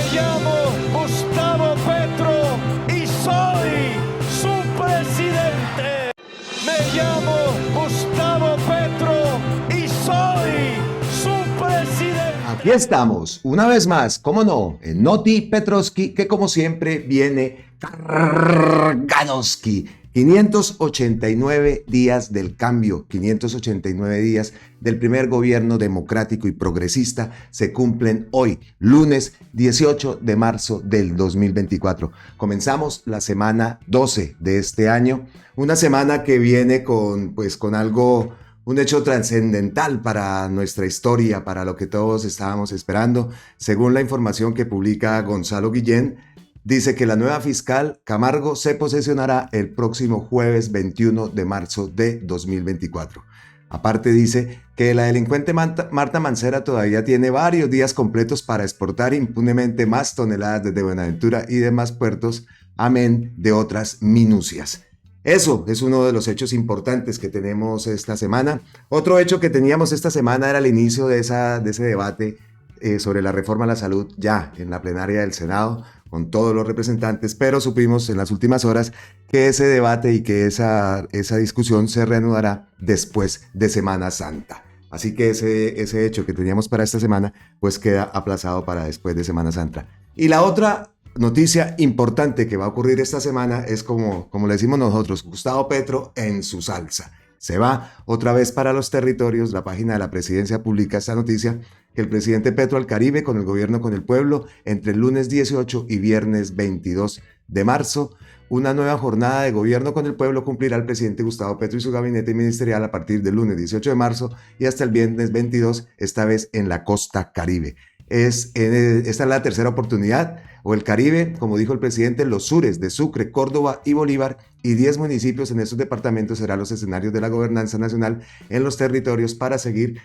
Me llamo Gustavo Petro y soy su presidente. Me llamo Gustavo Petro y soy su presidente. Aquí estamos, una vez más, cómo no, en Noti Petrovsky, que como siempre viene cargadoski. 589 días del cambio, 589 días del primer gobierno democrático y progresista se cumplen hoy, lunes 18 de marzo del 2024. Comenzamos la semana 12 de este año, una semana que viene con algo, un hecho trascendental para nuestra historia, para lo que todos estábamos esperando. Según la información que publica Gonzalo Guillén, dice que la nueva fiscal Camargo se posesionará el próximo jueves 21 de marzo de 2024. Aparte dice que la delincuente Marta Mancera todavía tiene varios días completos para exportar impunemente más toneladas desde Buenaventura y demás puertos, amén de otras minucias. Eso es uno de los hechos importantes que tenemos esta semana. Otro hecho que teníamos esta semana era el inicio de ese debate sobre la reforma a la salud ya en la plenaria del Senado con todos los representantes, pero supimos en las últimas horas que ese debate y que esa discusión se reanudará después de Semana Santa. Así que ese hecho que teníamos para esta semana pues queda aplazado para después de Semana Santa. Y la otra noticia importante que va a ocurrir esta semana es como le decimos nosotros, Gustavo Petro en su salsa. Se va otra vez para los territorios. La página de la presidencia publica esta noticia, que el presidente Petro al Caribe con el gobierno con el pueblo entre el lunes 18 y viernes 22 de marzo. Una nueva jornada de gobierno con el pueblo cumplirá el presidente Gustavo Petro y su gabinete ministerial a partir del lunes 18 de marzo y hasta el viernes 22, esta vez en la costa Caribe. Esta es la tercera oportunidad, o el Caribe, como dijo el presidente, los sures de Sucre, Córdoba y Bolívar y 10 municipios en esos departamentos serán los escenarios de la gobernanza nacional en los territorios para seguir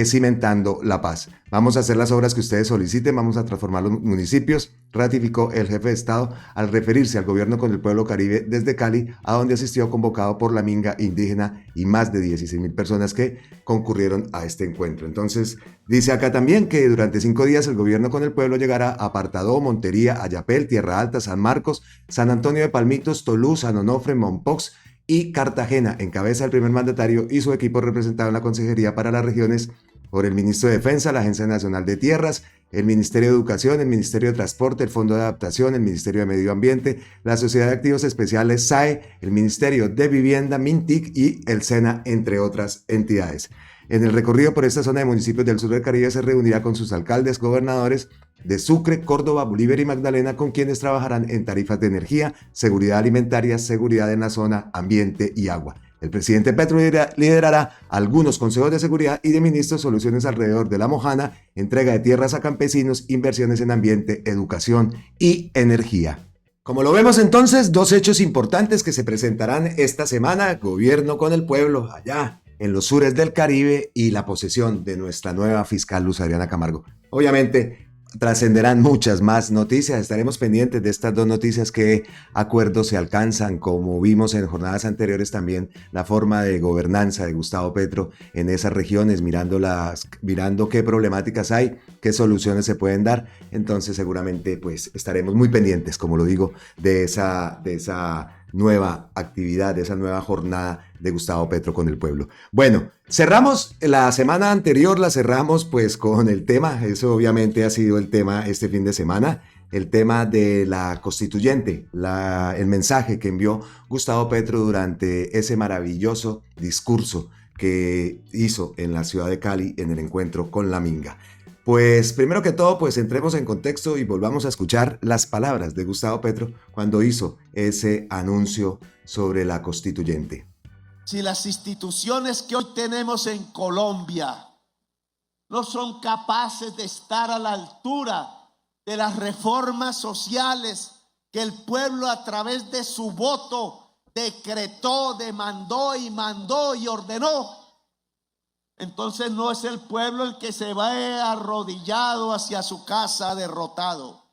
cimentando la paz. Vamos a hacer las obras que ustedes soliciten, vamos a transformar los municipios, ratificó el jefe de Estado al referirse al gobierno con el pueblo Caribe desde Cali, a donde asistió convocado por la minga indígena y más de 16,000 personas que concurrieron a este encuentro. Entonces, dice acá también que durante 5 días el gobierno con el pueblo llegará a Apartadó, Montería, Ayapel, Tierra Alta, San Marcos, San Antonio de Palmitos, Tolú, San Onofre, Mompox y Cartagena. Encabeza el primer mandatario y su equipo representado en la Consejería para las Regiones por el Ministro de Defensa, la Agencia Nacional de Tierras, el Ministerio de Educación, el Ministerio de Transporte, el Fondo de Adaptación, el Ministerio de Medio Ambiente, la Sociedad de Activos Especiales SAE, el Ministerio de Vivienda, MINTIC y el SENA, entre otras entidades. En el recorrido por esta zona de municipios del sur del Caribe se reunirá con sus alcaldes, gobernadores de Sucre, Córdoba, Bolívar y Magdalena, con quienes trabajarán en tarifas de energía, seguridad alimentaria, seguridad en la zona, ambiente y agua. El presidente Petro liderará algunos consejos de seguridad y de ministros, soluciones alrededor de la Mojana, entrega de tierras a campesinos, inversiones en ambiente, educación y energía. Como lo vemos entonces, dos hechos importantes que se presentarán esta semana: gobierno con el pueblo allá en los sures del Caribe y la posesión de nuestra nueva fiscal Luz Adriana Camargo. Obviamente trascenderán muchas más noticias, estaremos pendientes de estas dos noticias, qué acuerdos se alcanzan, como vimos en jornadas anteriores también, la forma de gobernanza de Gustavo Petro en esas regiones, mirando qué problemáticas hay, qué soluciones se pueden dar. Entonces seguramente pues estaremos muy pendientes, como lo digo, de esa nueva actividad, de esa nueva jornada de Gustavo Petro con el pueblo. Bueno, cerramos la semana anterior, la cerramos pues con el tema, eso obviamente ha sido el tema este fin de semana, el tema de la constituyente, el mensaje que envió Gustavo Petro durante ese maravilloso discurso que hizo en la ciudad de Cali en el encuentro con la minga. Pues primero que todo, pues entremos en contexto y volvamos a escuchar las palabras de Gustavo Petro cuando hizo ese anuncio sobre la constituyente. Si las instituciones que hoy tenemos en Colombia no son capaces de estar a la altura de las reformas sociales que el pueblo a través de su voto decretó, demandó y mandó y ordenó, entonces no es el pueblo el que se va arrodillado hacia su casa derrotado.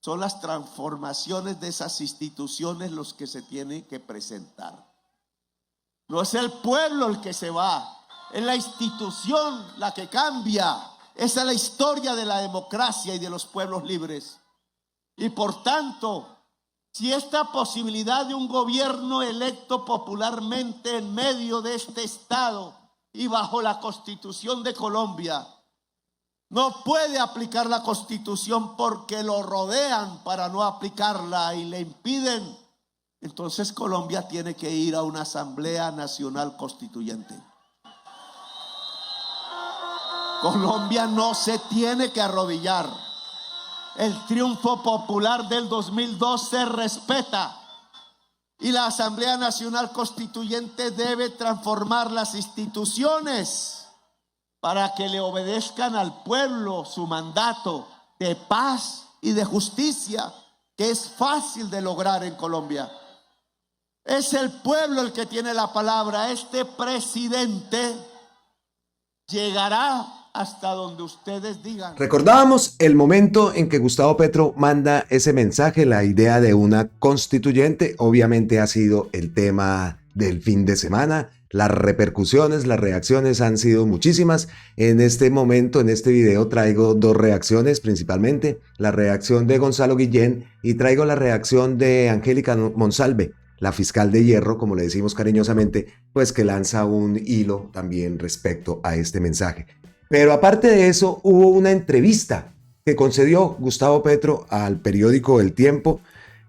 Son las transformaciones de esas instituciones los que se tienen que presentar. No es el pueblo el que se va, es la institución la que cambia. Esa es la historia de la democracia y de los pueblos libres. Y por tanto, si esta posibilidad de un gobierno electo popularmente en medio de este Estado y bajo la Constitución de Colombia no puede aplicar la Constitución porque lo rodean para no aplicarla y le impiden, entonces Colombia tiene que ir a una Asamblea Nacional Constituyente. Colombia no se tiene que arrodillar. El triunfo popular del 2002 se respeta y la Asamblea Nacional Constituyente debe transformar las instituciones para que le obedezcan al pueblo su mandato de paz y de justicia, que es fácil de lograr en Colombia. Es el pueblo el que tiene la palabra. Este presidente llegará hasta donde ustedes digan. Recordábamos el momento en que Gustavo Petro manda ese mensaje, la idea de una constituyente. Obviamente ha sido el tema del fin de semana. Las repercusiones, las reacciones han sido muchísimas. En este momento, en este video, traigo dos reacciones principalmente. La reacción de Gonzalo Guillén y traigo la reacción de Angélica Monsalve, la fiscal de hierro, como le decimos cariñosamente, pues que lanza un hilo también respecto a este mensaje. Pero aparte de eso, hubo una entrevista que concedió Gustavo Petro al periódico El Tiempo,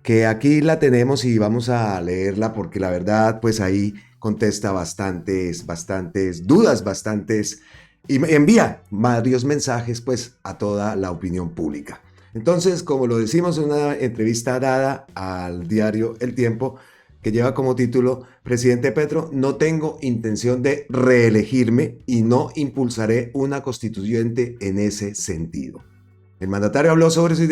que aquí la tenemos y vamos a leerla porque la verdad, pues ahí contesta bastantes dudas, y envía varios mensajes pues a toda la opinión pública. Entonces, como lo decimos, una entrevista dada al diario El Tiempo, que lleva como título: Presidente Petro, no tengo intención de reelegirme y no impulsaré una constituyente en ese sentido. El mandatario habló sobre su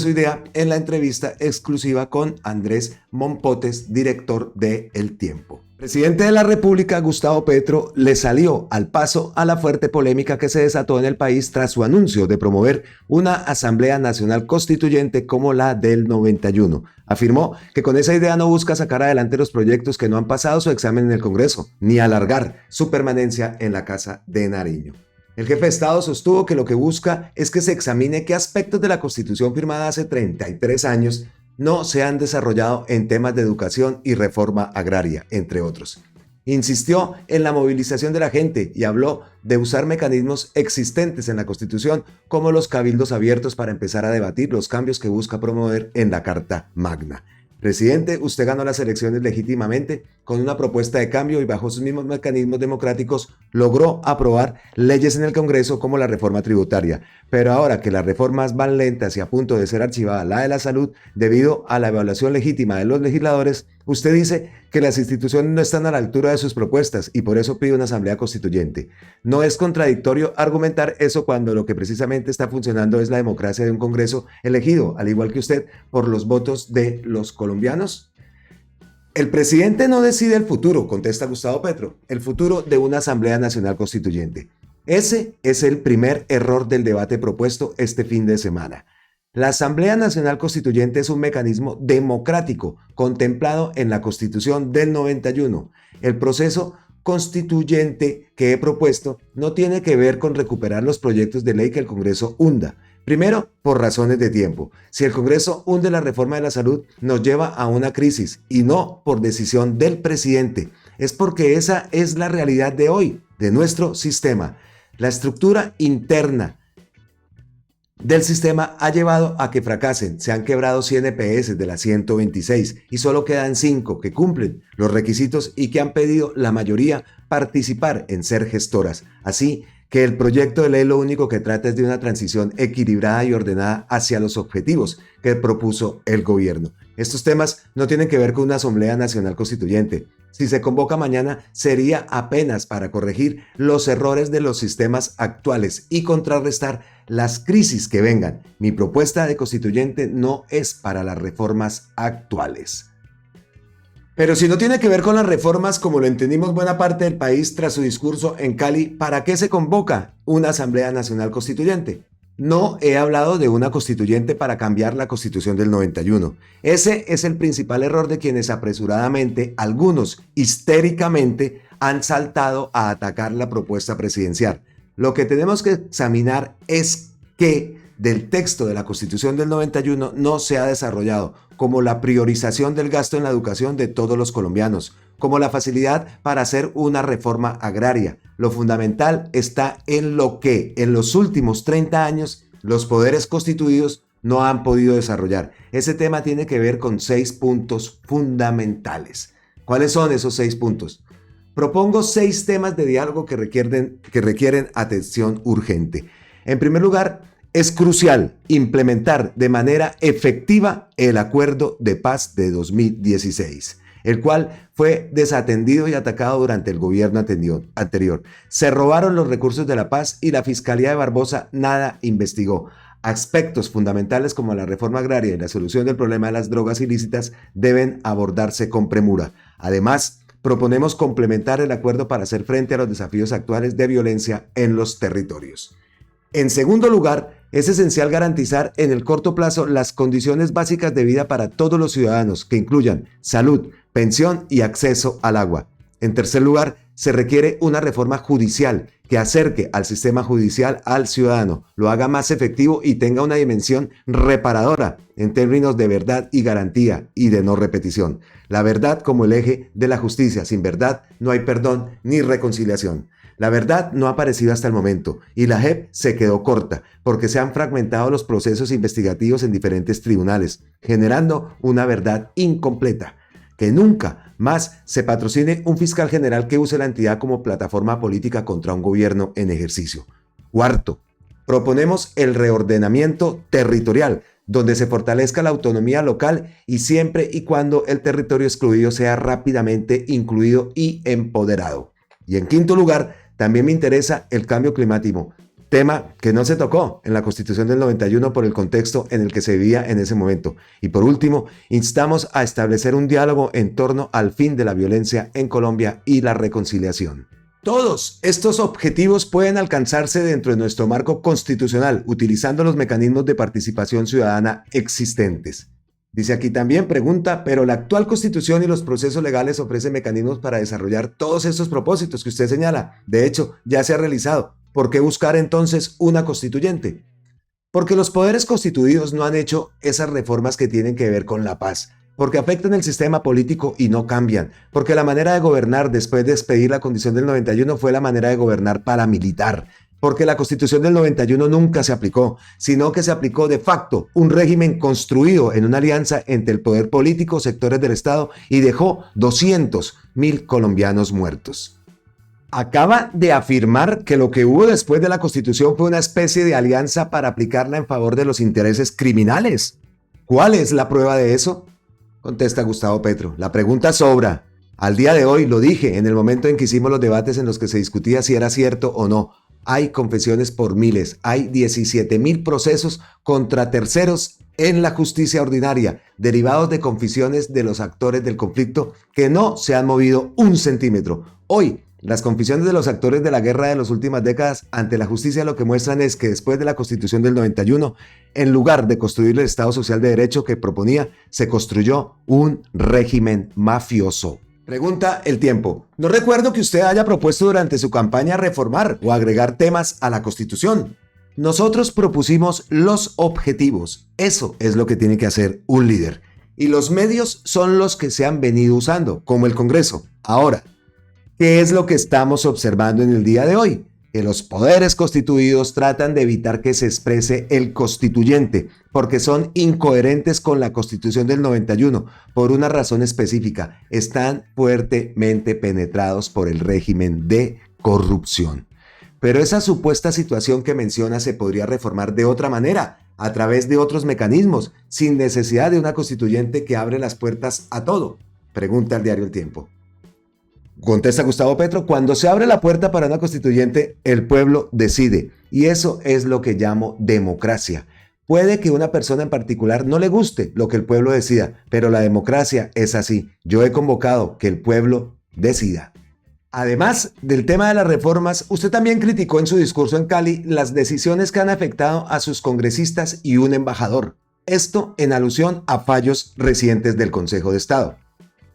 idea en la entrevista exclusiva con Andrés Mompotes, director de El Tiempo. Presidente de la República, Gustavo Petro, le salió al paso a la fuerte polémica que se desató en el país tras su anuncio de promover una Asamblea Nacional Constituyente como la del 91. Afirmó que con esa idea no busca sacar adelante los proyectos que no han pasado su examen en el Congreso, ni alargar su permanencia en la Casa de Nariño. El jefe de Estado sostuvo que lo que busca es que se examine qué aspectos de la Constitución firmada hace 33 años no se han desarrollado en temas de educación y reforma agraria, entre otros. Insistió en la movilización de la gente y habló de usar mecanismos existentes en la Constitución, como los cabildos abiertos, para empezar a debatir los cambios que busca promover en la Carta Magna. Presidente, usted ganó las elecciones legítimamente con una propuesta de cambio y bajo sus mismos mecanismos democráticos logró aprobar leyes en el Congreso como la reforma tributaria. Pero ahora que las reformas van lentas y a punto de ser archivada la de la salud debido a la evaluación legítima de los legisladores, usted dice que las instituciones no están a la altura de sus propuestas y por eso pide una asamblea constituyente. ¿No es contradictorio argumentar eso cuando lo que precisamente está funcionando es la democracia de un Congreso elegido, al igual que usted, por los votos de los colombianos? El presidente no decide el futuro, contesta Gustavo Petro, el futuro de una Asamblea Nacional Constituyente. Ese es el primer error del debate propuesto este fin de semana. La Asamblea Nacional Constituyente es un mecanismo democrático contemplado en la Constitución del 91. El proceso constituyente que he propuesto no tiene que ver con recuperar los proyectos de ley que el Congreso hunda. Primero, por razones de tiempo. Si el Congreso hunde la reforma de la salud, nos lleva a una crisis y no por decisión del presidente. Es porque esa es la realidad de hoy, de nuestro sistema. La estructura interna del sistema ha llevado a que fracasen. Se han quebrado 100 EPS de las 126 y solo quedan 5 que cumplen los requisitos y que han pedido la mayoría participar en ser gestoras. Así que el proyecto de ley lo único que trata es de una transición equilibrada y ordenada hacia los objetivos que propuso el gobierno. Estos temas no tienen que ver con una Asamblea Nacional Constituyente. Si se convoca mañana, sería apenas para corregir los errores de los sistemas actuales y contrarrestar las crisis que vengan. Mi propuesta de constituyente no es para las reformas actuales. Pero si no tiene que ver con las reformas, como lo entendimos buena parte del país tras su discurso en Cali, ¿para qué se convoca una Asamblea Nacional Constituyente? No he hablado de una constituyente para cambiar la Constitución del 91. Ese es el principal error de quienes apresuradamente, algunos histéricamente, han saltado a atacar la propuesta presidencial. Lo que tenemos que examinar es que del texto de la Constitución del 91 no se ha desarrollado, como la priorización del gasto en la educación de todos los colombianos, como la facilidad para hacer una reforma agraria. Lo fundamental está en lo que en los últimos 30 años los poderes constituidos no han podido desarrollar. Ese tema tiene que ver con 6 puntos fundamentales. ¿Cuáles son esos 6 puntos? Propongo 6 temas de diálogo que requieren atención urgente. En primer lugar, es crucial implementar de manera efectiva el Acuerdo de Paz de 2016, el cual fue desatendido y atacado durante el gobierno anterior. Se robaron los recursos de la paz y la Fiscalía de Barbosa nada investigó. Aspectos fundamentales como la reforma agraria y la solución del problema de las drogas ilícitas deben abordarse con premura. Además, proponemos complementar el acuerdo para hacer frente a los desafíos actuales de violencia en los territorios. En segundo lugar, es esencial garantizar en el corto plazo las condiciones básicas de vida para todos los ciudadanos, que incluyan salud, pensión y acceso al agua. En tercer lugar, se requiere una reforma judicial que acerque al sistema judicial al ciudadano, lo haga más efectivo y tenga una dimensión reparadora en términos de verdad y garantía y de no repetición. La verdad como el eje de la justicia. Sin verdad no hay perdón ni reconciliación. La verdad no ha aparecido hasta el momento y la JEP se quedó corta porque se han fragmentado los procesos investigativos en diferentes tribunales, generando una verdad incompleta. Que nunca más se patrocine un fiscal general que use la entidad como plataforma política contra un gobierno en ejercicio. Cuarto, proponemos el reordenamiento territorial, donde se fortalezca la autonomía local y siempre y cuando el territorio excluido sea rápidamente incluido y empoderado. Y en quinto lugar, también me interesa el cambio climático, tema que no se tocó en la Constitución del 91 por el contexto en el que se vivía en ese momento. Y por último, instamos a establecer un diálogo en torno al fin de la violencia en Colombia y la reconciliación. Todos estos objetivos pueden alcanzarse dentro de nuestro marco constitucional, utilizando los mecanismos de participación ciudadana existentes. Dice aquí también, pregunta, pero la actual Constitución y los procesos legales ofrecen mecanismos para desarrollar todos estos propósitos que usted señala. De hecho, ya se ha realizado. ¿Por qué buscar entonces una constituyente? Porque los poderes constituidos no han hecho esas reformas que tienen que ver con la paz, porque afectan el sistema político y no cambian, porque la manera de gobernar después de expedir la Constitución del 91 fue la manera de gobernar paramilitar, porque la Constitución del 91 nunca se aplicó, sino que se aplicó de facto un régimen construido en una alianza entre el poder político, sectores del Estado y dejó 200.000 colombianos muertos. Acaba de afirmar que lo que hubo después de la Constitución fue una especie de alianza para aplicarla en favor de los intereses criminales. ¿Cuál es la prueba de eso? Contesta Gustavo Petro. La pregunta sobra. Al día de hoy, lo dije en el momento en que hicimos los debates en los que se discutía si era cierto o no. Hay confesiones por miles. Hay 17.000 procesos contra terceros en la justicia ordinaria, derivados de confesiones de los actores del conflicto que no se han movido un centímetro. Hoy, las confesiones de los actores de la guerra de las últimas décadas ante la justicia lo que muestran es que después de la Constitución del 91, en lugar de construir el Estado Social de Derecho que proponía, se construyó un régimen mafioso. Pregunta El Tiempo. No recuerdo que usted haya propuesto durante su campaña reformar o agregar temas a la Constitución. Nosotros propusimos los objetivos. Eso es lo que tiene que hacer un líder. Y los medios son los que se han venido usando, como el Congreso. Ahora, ¿qué es lo que estamos observando en el día de hoy? Que los poderes constituidos tratan de evitar que se exprese el constituyente, porque son incoherentes con la Constitución del 91, por una razón específica. Están fuertemente penetrados por el régimen de corrupción. Pero esa supuesta situación que menciona se podría reformar de otra manera, a través de otros mecanismos, sin necesidad de una constituyente que abre las puertas a todo. Pregunta el diario El Tiempo. Contesta Gustavo Petro, cuando se abre la puerta para una constituyente, el pueblo decide. Y eso es lo que llamo democracia. Puede que una persona en particular no le guste lo que el pueblo decida, pero la democracia es así. Yo he convocado que el pueblo decida. Además del tema de las reformas, usted también criticó en su discurso en Cali las decisiones que han afectado a sus congresistas y un embajador. Esto en alusión a fallos recientes del Consejo de Estado.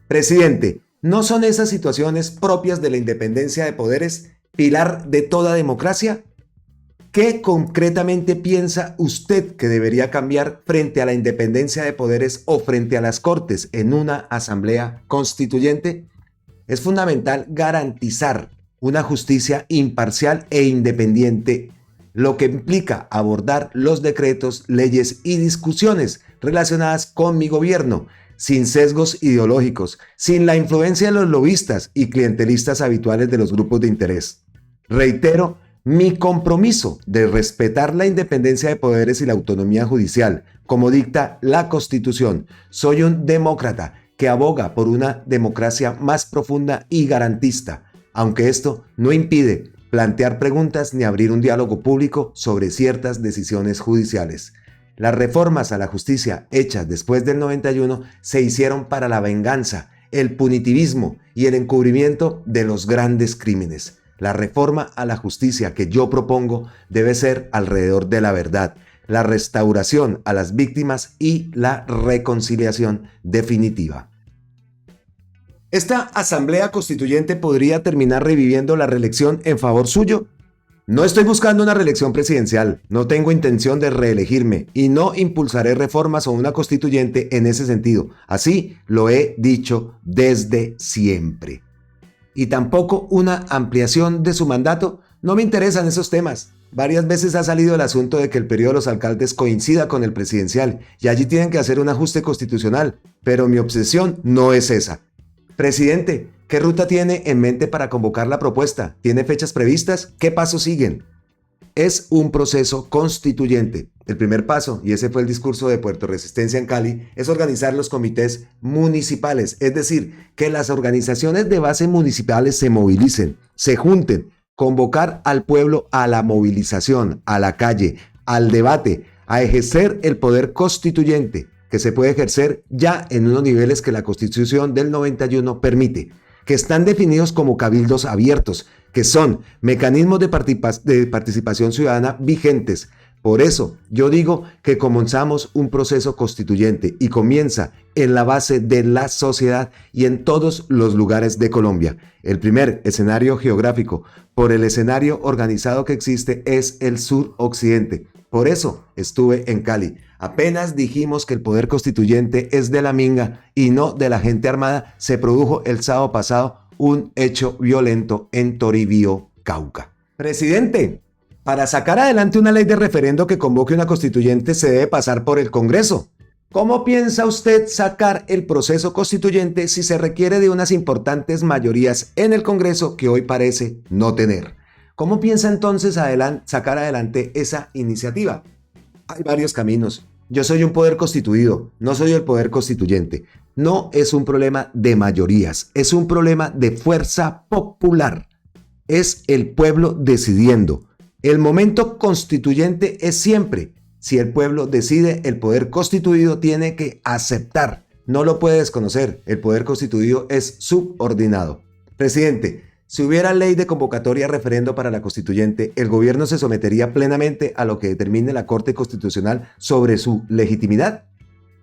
Presidente, ¿no son esas situaciones propias de la independencia de poderes, pilar de toda democracia? ¿Qué concretamente piensa usted que debería cambiar frente a la independencia de poderes o frente a las Cortes en una asamblea constituyente? Es fundamental garantizar una justicia imparcial e independiente, lo que implica abordar los decretos, leyes y discusiones relacionadas con mi gobierno, sin sesgos ideológicos, sin la influencia de los lobistas y clientelistas habituales de los grupos de interés. Reitero mi compromiso de respetar la independencia de poderes y la autonomía judicial, como dicta la Constitución. Soy un demócrata que aboga por una democracia más profunda y garantista, aunque esto no impide plantear preguntas ni abrir un diálogo público sobre ciertas decisiones judiciales. Las reformas a la justicia hechas después del 91 se hicieron para la venganza, el punitivismo y el encubrimiento de los grandes crímenes. La reforma a la justicia que yo propongo debe ser alrededor de la verdad, la restauración a las víctimas y la reconciliación definitiva. ¿Esta asamblea constituyente podría terminar reviviendo la reelección en favor suyo? No estoy buscando una reelección presidencial, no tengo intención de reelegirme y no impulsaré reformas o una constituyente en ese sentido. Así lo he dicho desde siempre. Y tampoco una ampliación de su mandato. No me interesan esos temas. Varias veces ha salido el asunto de que el periodo de los alcaldes coincida con el presidencial y allí tienen que hacer un ajuste constitucional, pero mi obsesión no es esa. Presidente, ¿qué ruta tiene en mente para convocar la propuesta? ¿Tiene fechas previstas? ¿Qué pasos siguen? Es un proceso constituyente. El primer paso, y ese fue el discurso de Puerto Resistencia en Cali, es organizar los comités municipales, es decir, que las organizaciones de base municipales se movilicen, se junten, convocar al pueblo a la movilización, a la calle, al debate, a ejercer el poder constituyente, que se puede ejercer ya en unos niveles que la Constitución del 91 permite, que están definidos como cabildos abiertos, que son mecanismos de participación ciudadana vigentes. Por eso yo digo que comenzamos un proceso constituyente y comienza en la base de la sociedad y en todos los lugares de Colombia. El primer escenario geográfico por el escenario organizado que existe es el suroccidente. Por eso estuve en Cali. Apenas dijimos que el poder constituyente es de la minga y no de la gente armada, se produjo el sábado pasado un hecho violento en Toribío, Cauca. Presidente, para sacar adelante una ley de referendo que convoque una constituyente se debe pasar por el Congreso. ¿Cómo piensa usted sacar el proceso constituyente si se requiere de unas importantes mayorías en el Congreso que hoy parece no tener? ¿Cómo piensa entonces sacar adelante esa iniciativa? Hay varios caminos. Yo soy un poder constituido, no soy el poder constituyente. No es un problema de mayorías, es un problema de fuerza popular. Es el pueblo decidiendo. El momento constituyente es siempre. Si el pueblo decide, el poder constituido tiene que aceptar. No lo puede desconocer. El poder constituido es subordinado. Presidente, si hubiera ley de convocatoria a referendo para la constituyente, el gobierno se sometería plenamente a lo que determine la Corte Constitucional sobre su legitimidad.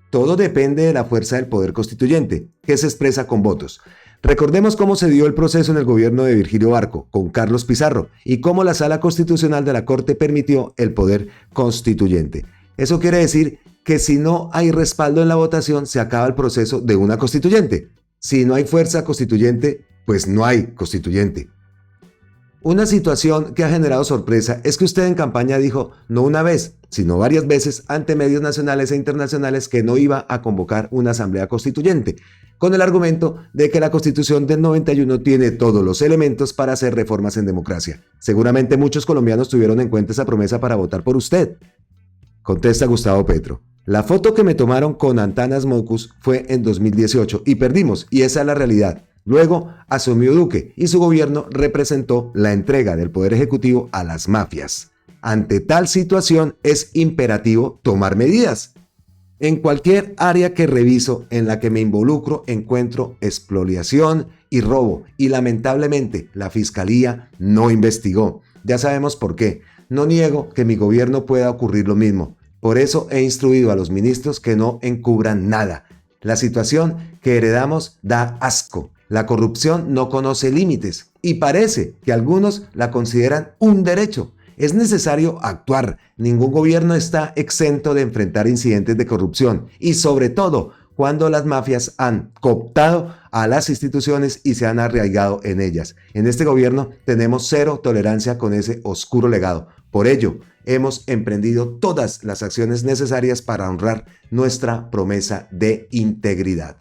Todo depende de la fuerza del poder constituyente, que se expresa con votos. Recordemos cómo se dio el proceso en el gobierno de Virgilio Barco, con Carlos Pizarro, y cómo la Sala Constitucional de la Corte permitió el poder constituyente. Eso quiere decir que si no hay respaldo en la votación, se acaba el proceso de una constituyente. Si no hay fuerza constituyente, pues no hay constituyente. Una situación que ha generado sorpresa es que usted en campaña dijo, no una vez, sino varias veces ante medios nacionales e internacionales que no iba a convocar una asamblea constituyente, con el argumento de que la Constitución del 91 tiene todos los elementos para hacer reformas en democracia. Seguramente muchos colombianos tuvieron en cuenta esa promesa para votar por usted. Contesta Gustavo Petro. La foto que me tomaron con Antanas Mocus fue en 2018 y perdimos, y esa es la realidad. Luego asumió Duque y su gobierno representó la entrega del poder ejecutivo a las mafias. Ante tal situación es imperativo tomar medidas. En cualquier área que reviso en la que me involucro encuentro expoliación y robo y lamentablemente la Fiscalía no investigó. Ya sabemos por qué. No niego que en mi gobierno pueda ocurrir lo mismo. Por eso he instruido a los ministros que no encubran nada. La situación que heredamos da asco. La corrupción no conoce límites y parece que algunos la consideran un derecho. Es necesario actuar. Ningún gobierno está exento de enfrentar incidentes de corrupción y sobre todo cuando las mafias han cooptado a las instituciones y se han arraigado en ellas. En este gobierno tenemos cero tolerancia con ese oscuro legado. Por ello, hemos emprendido todas las acciones necesarias para honrar nuestra promesa de integridad.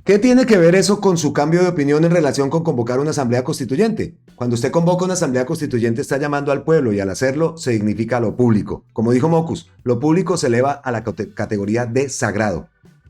¿Qué tiene que ver eso con su cambio de opinión en relación con convocar una asamblea constituyente? Cuando usted convoca una asamblea constituyente está llamando al pueblo y al hacerlo se dignifica lo público. Como dijo Mocus, lo público se eleva a la categoría de sagrado.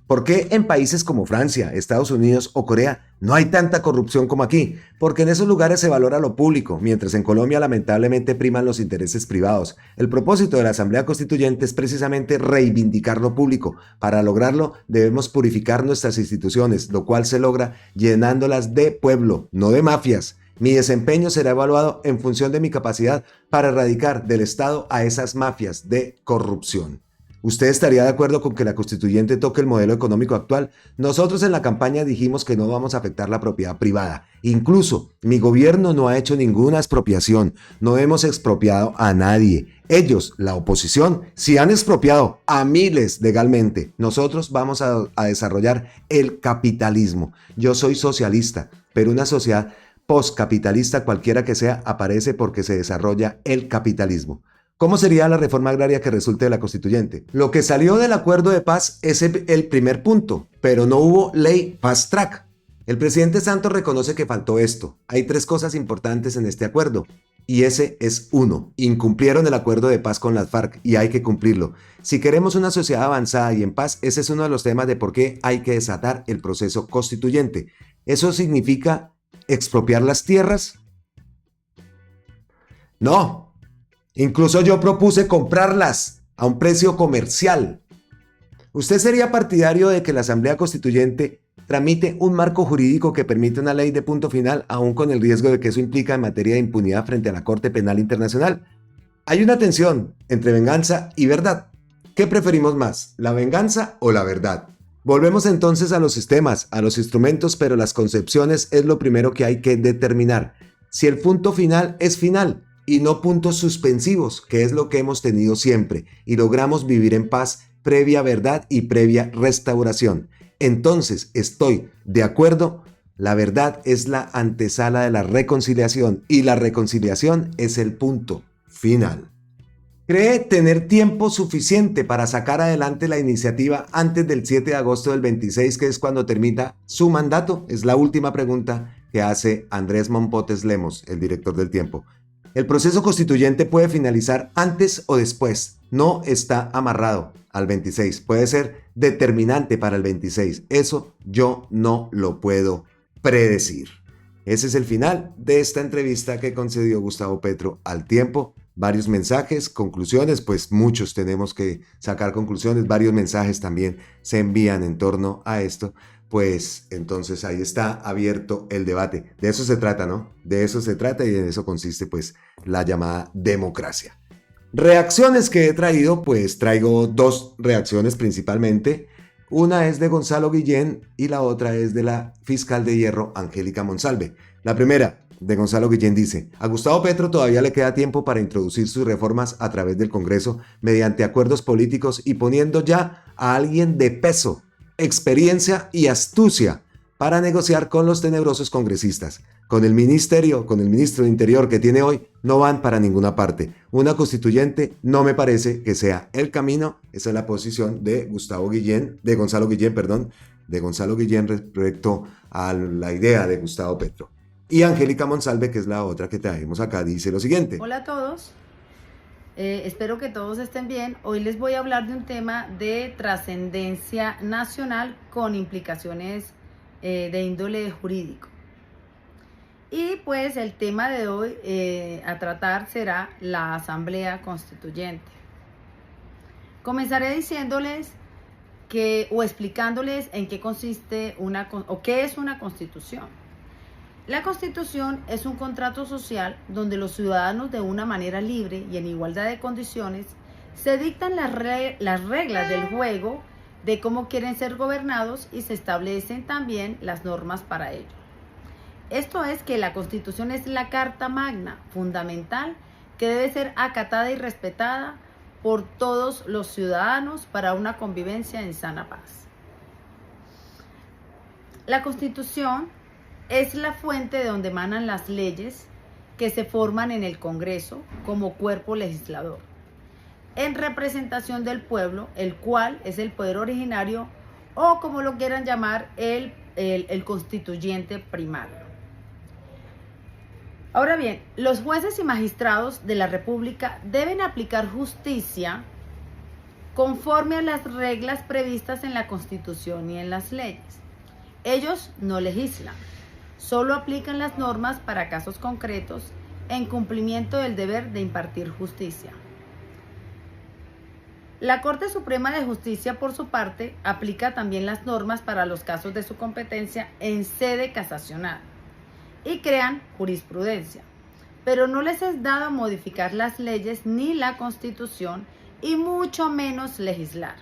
¿Por qué en países como Francia, Estados Unidos o Corea no hay tanta corrupción como aquí? Porque en esos lugares se valora lo público, mientras en Colombia lamentablemente priman los intereses privados. El propósito de la Asamblea Constituyente es precisamente reivindicar lo público. Para lograrlo debemos purificar nuestras instituciones, lo cual se logra llenándolas de pueblo, no de mafias. Mi desempeño será evaluado en función de mi capacidad para erradicar del Estado a esas mafias de corrupción. ¿Usted estaría de acuerdo con que la constituyente toque el modelo económico actual? Nosotros en la campaña dijimos que no vamos a afectar la propiedad privada. Incluso, mi gobierno no ha hecho ninguna expropiación. No hemos expropiado a nadie. Ellos, la oposición, sí han expropiado a miles legalmente. Nosotros vamos a desarrollar el capitalismo. Yo soy socialista, pero una sociedad postcapitalista cualquiera que sea aparece porque se desarrolla el capitalismo. ¿Cómo sería la reforma agraria que resulte de la constituyente? Lo que salió del acuerdo de paz es el primer punto, pero no hubo ley fast track. El presidente Santos reconoce que faltó esto. Hay 3 cosas importantes en este acuerdo. Y ese es uno. Incumplieron el acuerdo de paz con las FARC y hay que cumplirlo. Si queremos una sociedad avanzada y en paz, ese es uno de los temas de por qué hay que desatar el proceso constituyente. ¿Eso significa expropiar las tierras? No. Incluso yo propuse comprarlas a un precio comercial. ¿Usted sería partidario de que la Asamblea Constituyente tramite un marco jurídico que permita una ley de punto final, aún con el riesgo de que eso implica en materia de impunidad frente a la Corte Penal Internacional? Hay una tensión entre venganza y verdad. ¿Qué preferimos más, la venganza o la verdad? Volvemos entonces a los sistemas, a los instrumentos, pero las concepciones es lo primero que hay que determinar. Si el punto final es final, y no puntos suspensivos, que es lo que hemos tenido siempre, y logramos vivir en paz previa verdad y previa restauración. Entonces, estoy de acuerdo, la verdad es la antesala de la reconciliación y la reconciliación es el punto final. ¿Cree tener tiempo suficiente para sacar adelante la iniciativa antes del 7 de agosto del 26, que es cuando termina su mandato? Es la última pregunta que hace Andrés Mompotes Lemos, el director del Tiempo. El proceso constituyente puede finalizar antes o después, no está amarrado al 26, puede ser determinante para el 26, eso yo no lo puedo predecir. Ese es el final de esta entrevista que concedió Gustavo Petro al Tiempo. Varios mensajes, conclusiones, pues muchos tenemos que sacar conclusiones, varios mensajes también se envían en torno a esto. Pues entonces ahí está abierto el debate. De eso se trata, ¿no? De eso se trata y en eso consiste pues la llamada democracia. Reacciones que he traído, pues traigo 2 reacciones principalmente. Una es de Gonzalo Guillén y la otra es de la fiscal de hierro Angélica Monsalve. La primera, de Gonzalo Guillén, dice: a Gustavo Petro todavía le queda tiempo para introducir sus reformas a través del Congreso mediante acuerdos políticos y poniendo ya a alguien de peso, experiencia y astucia para negociar con los tenebrosos congresistas. Con el ministro de Interior que tiene hoy, no van para ninguna parte. Una constituyente no me parece que sea el camino. Esa es la posición de Gonzalo Guillén respecto a la idea de Gustavo Petro. Y Angélica Monsalve, que es la otra que traemos acá, dice lo siguiente. Hola a todos. Espero que todos estén bien. Hoy les voy a hablar de un tema de trascendencia nacional con implicaciones de índole jurídico. Y pues el tema de hoy a tratar será la Asamblea Constituyente. Comenzaré diciéndoles o explicándoles en qué consiste qué es una constitución. La Constitución es un contrato social donde los ciudadanos de una manera libre y en igualdad de condiciones se dictan las reglas del juego de cómo quieren ser gobernados y se establecen también las normas para ello. Esto es que la Constitución es la carta magna fundamental que debe ser acatada y respetada por todos los ciudadanos para una convivencia en sana paz. La Constitución es la fuente de donde emanan las leyes que se forman en el Congreso como cuerpo legislador, en representación del pueblo, el cual es el poder originario o, como lo quieran llamar, el constituyente primario. Ahora bien, los jueces y magistrados de la República deben aplicar justicia conforme a las reglas previstas en la Constitución y en las leyes. Ellos no legislan, solo aplican las normas para casos concretos en cumplimiento del deber de impartir justicia. La Corte Suprema de Justicia, por su parte, aplica también las normas para los casos de su competencia en sede casacional y crean jurisprudencia, pero no les es dado modificar las leyes ni la Constitución y mucho menos legislar.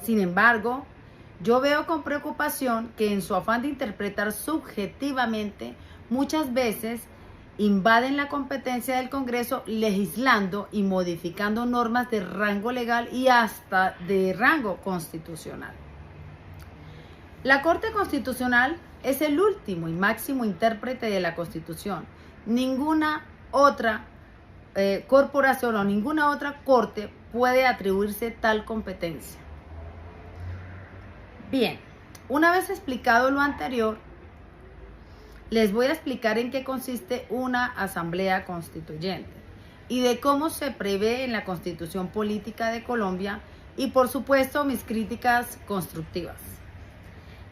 Sin embargo, yo veo con preocupación que en su afán de interpretar subjetivamente, muchas veces invaden la competencia del Congreso legislando y modificando normas de rango legal y hasta de rango constitucional. La Corte Constitucional es el último y máximo intérprete de la Constitución. Ninguna otra corporación o ninguna otra corte puede atribuirse tal competencia. Bien, una vez explicado lo anterior, les voy a explicar en qué consiste una asamblea constituyente y de cómo se prevé en la Constitución Política de Colombia y, por supuesto, mis críticas constructivas.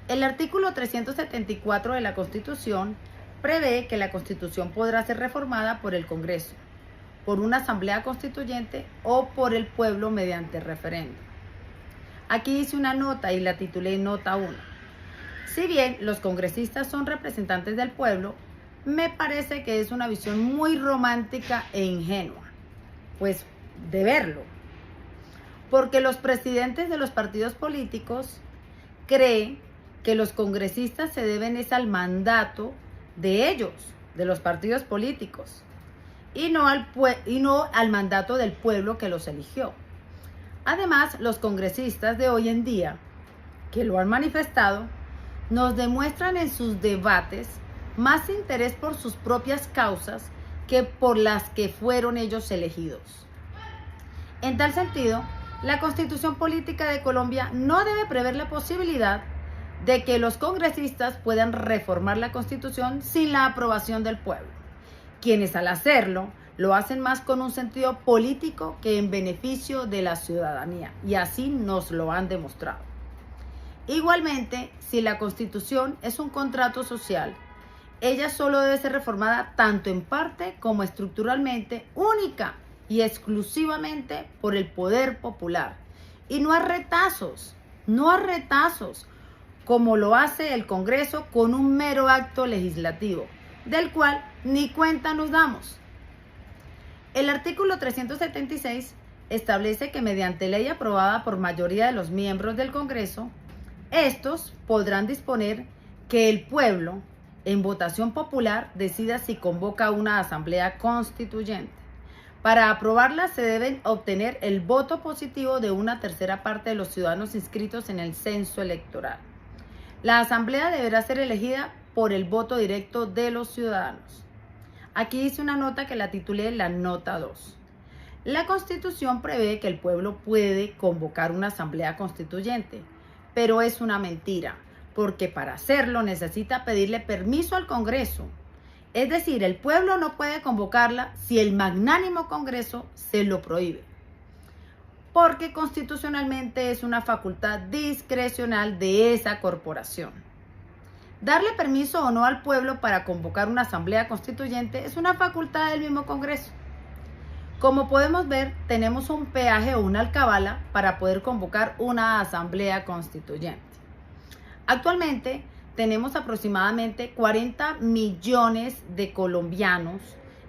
El artículo 374 de la Constitución prevé que la Constitución podrá ser reformada por el Congreso, por una asamblea constituyente o por el pueblo mediante referéndum. Aquí hice una nota y la titulé Nota 1. Si bien los congresistas son representantes del pueblo, me parece que es una visión muy romántica e ingenua, pues de verlo, porque los presidentes de los partidos políticos creen que los congresistas se deben es al mandato de ellos, de los partidos políticos, y no al mandato del pueblo que los eligió. Además, los congresistas de hoy en día, que lo han manifestado, nos demuestran en sus debates más interés por sus propias causas que por las que fueron ellos elegidos. En tal sentido, la Constitución Política de Colombia no debe prever la posibilidad de que los congresistas puedan reformar la Constitución sin la aprobación del pueblo, quienes al hacerlo lo hacen más con un sentido político que en beneficio de la ciudadanía, y así nos lo han demostrado. Igualmente, si la Constitución es un contrato social, ella solo debe ser reformada tanto en parte como estructuralmente, única y exclusivamente por el poder popular, y no a retazos, como lo hace el Congreso con un mero acto legislativo, del cual ni cuenta nos damos. El artículo 376 establece que mediante ley aprobada por mayoría de los miembros del Congreso, estos podrán disponer que el pueblo, en votación popular, decida si convoca una asamblea constituyente. Para aprobarla se deben obtener el voto positivo de una tercera parte de los ciudadanos inscritos en el censo electoral. La asamblea deberá ser elegida por el voto directo de los ciudadanos. Aquí hice una nota que la titulé la Nota 2. La Constitución prevé que el pueblo puede convocar una asamblea constituyente, pero es una mentira, porque para hacerlo necesita pedirle permiso al Congreso. Es decir, el pueblo no puede convocarla si el magnánimo Congreso se lo prohíbe, porque constitucionalmente es una facultad discrecional de esa corporación. Darle permiso o no al pueblo para convocar una asamblea constituyente es una facultad del mismo Congreso. Como podemos ver, tenemos un peaje o una alcabala para poder convocar una asamblea constituyente. Actualmente tenemos aproximadamente 40 millones de colombianos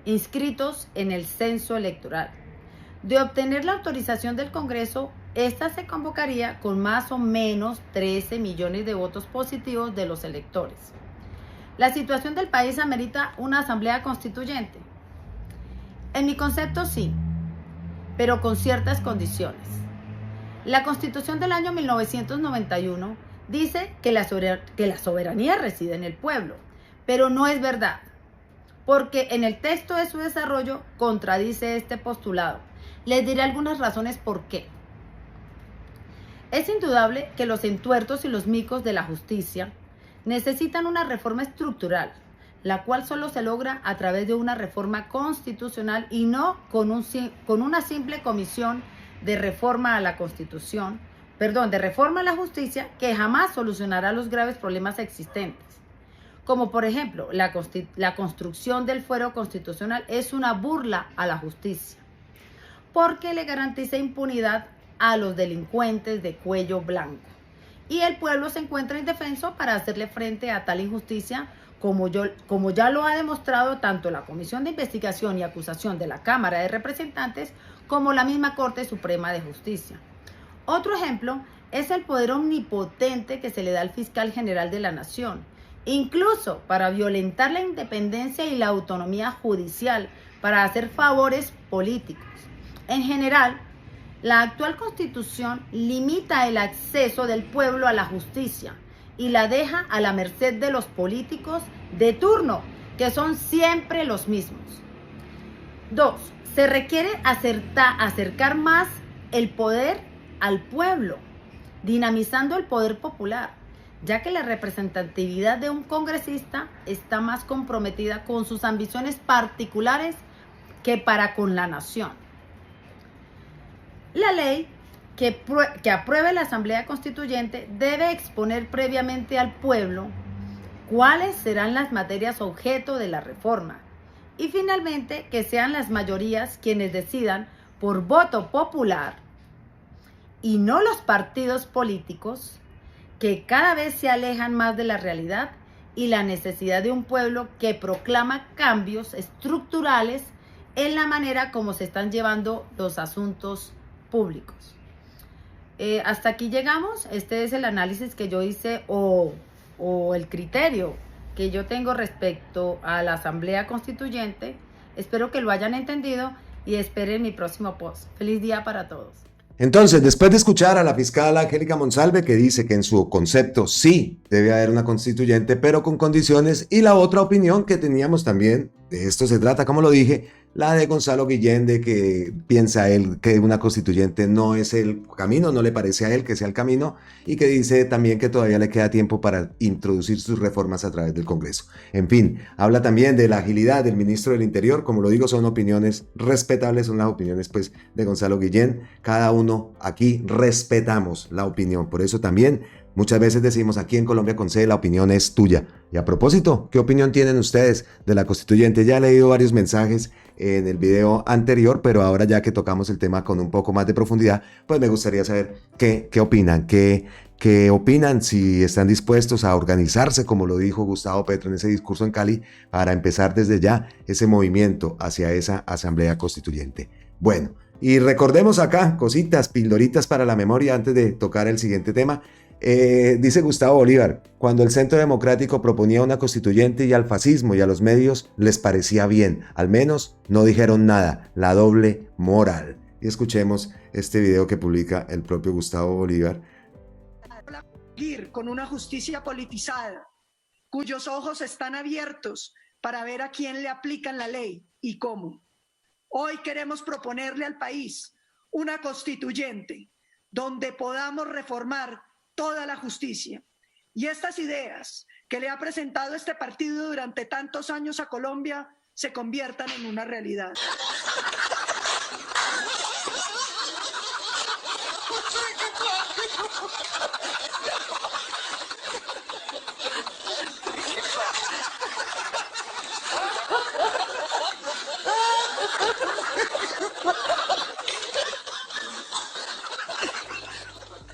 inscritos en el censo electoral. De obtener la autorización del Congreso, esta se convocaría con más o menos 13 millones de votos positivos de los electores. La situación del país amerita una asamblea constituyente. En mi concepto sí, pero con ciertas condiciones. La Constitución del año 1991 dice que la soberanía reside en el pueblo, pero no es verdad, porque en el texto de su desarrollo contradice este postulado. Les diré algunas razones por qué. Es indudable que los entuertos y los micos de la justicia necesitan una reforma estructural, la cual solo se logra a través de una reforma constitucional y no con una simple comisión de reforma a la Constitución, de reforma a la justicia, que jamás solucionará los graves problemas existentes. Como por ejemplo, la construcción del fuero constitucional es una burla a la justicia, porque le garantiza impunidad a los delincuentes de cuello blanco. Y el pueblo se encuentra indefenso para hacerle frente a tal injusticia, como ya lo ha demostrado tanto la Comisión de Investigación y Acusación de la Cámara de Representantes como la misma Corte Suprema de Justicia. Otro ejemplo es el poder omnipotente que se le da al fiscal general de la Nación, incluso para violentar la independencia y la autonomía judicial, para hacer favores políticos. En general, la actual Constitución limita el acceso del pueblo a la justicia y la deja a la merced de los políticos de turno, que son siempre los mismos. 2. Se requiere acercar más el poder al pueblo, dinamizando el poder popular, ya que la representatividad de un congresista está más comprometida con sus ambiciones particulares que para con la nación. La ley que apruebe la Asamblea Constituyente debe exponer previamente al pueblo cuáles serán las materias objeto de la reforma y finalmente que sean las mayorías quienes decidan por voto popular y no los partidos políticos, que cada vez se alejan más de la realidad y la necesidad de un pueblo que proclama cambios estructurales en la manera como se están llevando los asuntos públicos. Hasta aquí llegamos. Este es el análisis que yo hice o el criterio que yo tengo respecto a la Asamblea Constituyente. Espero que lo hayan entendido y esperen mi próximo post. Feliz día para todos. Entonces, después de escuchar a la fiscal Angélica Monsalve, que dice que en su concepto sí debe haber una constituyente, pero con condiciones, y la otra opinión que teníamos también, de esto se trata, como lo dije, la de Gonzalo Guillén, de que piensa él que una constituyente no es el camino, no le parece a él que sea el camino, y que dice también que todavía le queda tiempo para introducir sus reformas a través del Congreso. En fin, habla también de la agilidad del ministro del Interior. Como lo digo, son opiniones respetables, son las opiniones pues de Gonzalo Guillén. Cada uno aquí respetamos la opinión, por eso también muchas veces decimos aquí en Colombia con C, la opinión es tuya. Y a propósito, ¿qué opinión tienen ustedes de la constituyente? Ya he leído varios mensajes en el video anterior, pero ahora ya que tocamos el tema con un poco más de profundidad, pues me gustaría saber qué opinan, qué opinan, si están dispuestos a organizarse, como lo dijo Gustavo Petro en ese discurso en Cali, para empezar desde ya ese movimiento hacia esa asamblea constituyente. Bueno, y recordemos acá cositas, pildoritas para la memoria antes de tocar el siguiente tema. Dice Gustavo Bolívar: cuando el Centro Democrático proponía una constituyente y al fascismo y a los medios les parecía bien, al menos no dijeron nada, la doble moral. Y escuchemos este video que publica el propio Gustavo Bolívar. Con una justicia politizada, cuyos ojos están abiertos para ver a quién le aplican la ley y cómo. Hoy queremos proponerle al país una constituyente donde podamos reformar toda la justicia. Y estas ideas que le ha presentado este partido durante tantos años a Colombia se conviertan en una realidad.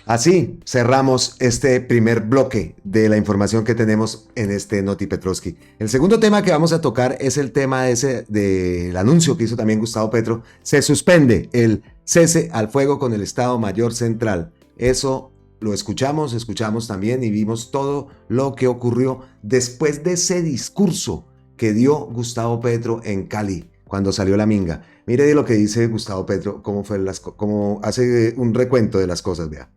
Así cerramos este primer bloque de la información que tenemos en este Noti Petrovsky. El segundo tema que vamos a tocar es el tema del anuncio que hizo también Gustavo Petro. Se suspende el cese al fuego con el Estado Mayor Central. Eso lo escuchamos también y vimos todo lo que ocurrió después de ese discurso que dio Gustavo Petro en Cali, cuando salió la minga. Mire lo que dice Gustavo Petro, cómo hace un recuento de las cosas, vea.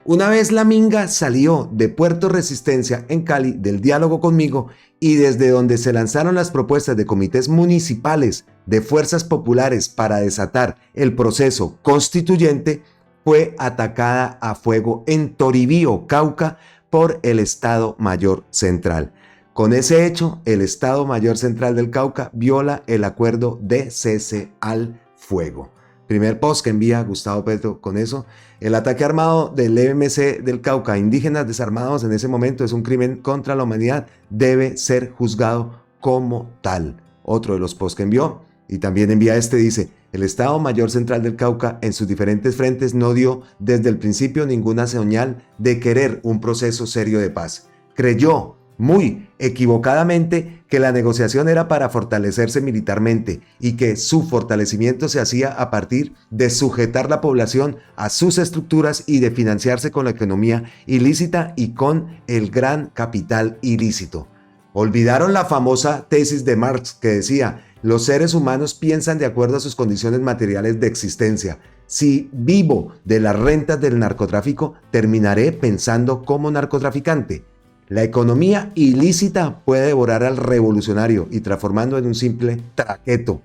Una vez la minga salió de Puerto Resistencia en Cali del diálogo conmigo y desde donde se lanzaron las propuestas de comités municipales de fuerzas populares para desatar el proceso constituyente, fue atacada a fuego en Toribío, Cauca, por el Estado Mayor Central. Con ese hecho, el Estado Mayor Central del Cauca viola el acuerdo de cese al fuego. Primer post que envía Gustavo Petro con eso. El ataque armado del EMC del Cauca a indígenas desarmados en ese momento es un crimen contra la humanidad. Debe ser juzgado como tal. Otro de los posts que envió, y también envía dice: el Estado Mayor Central del Cauca en sus diferentes frentes no dio desde el principio ninguna señal de querer un proceso serio de paz. Creyó muy equivocadamente que la negociación era para fortalecerse militarmente y que su fortalecimiento se hacía a partir de sujetar la población a sus estructuras y de financiarse con la economía ilícita y con el gran capital ilícito. Olvidaron la famosa tesis de Marx que decía: los seres humanos piensan de acuerdo a sus condiciones materiales de existencia. Si vivo de las rentas del narcotráfico, terminaré pensando como narcotraficante. La economía ilícita puede devorar al revolucionario y transformando en un simple traqueto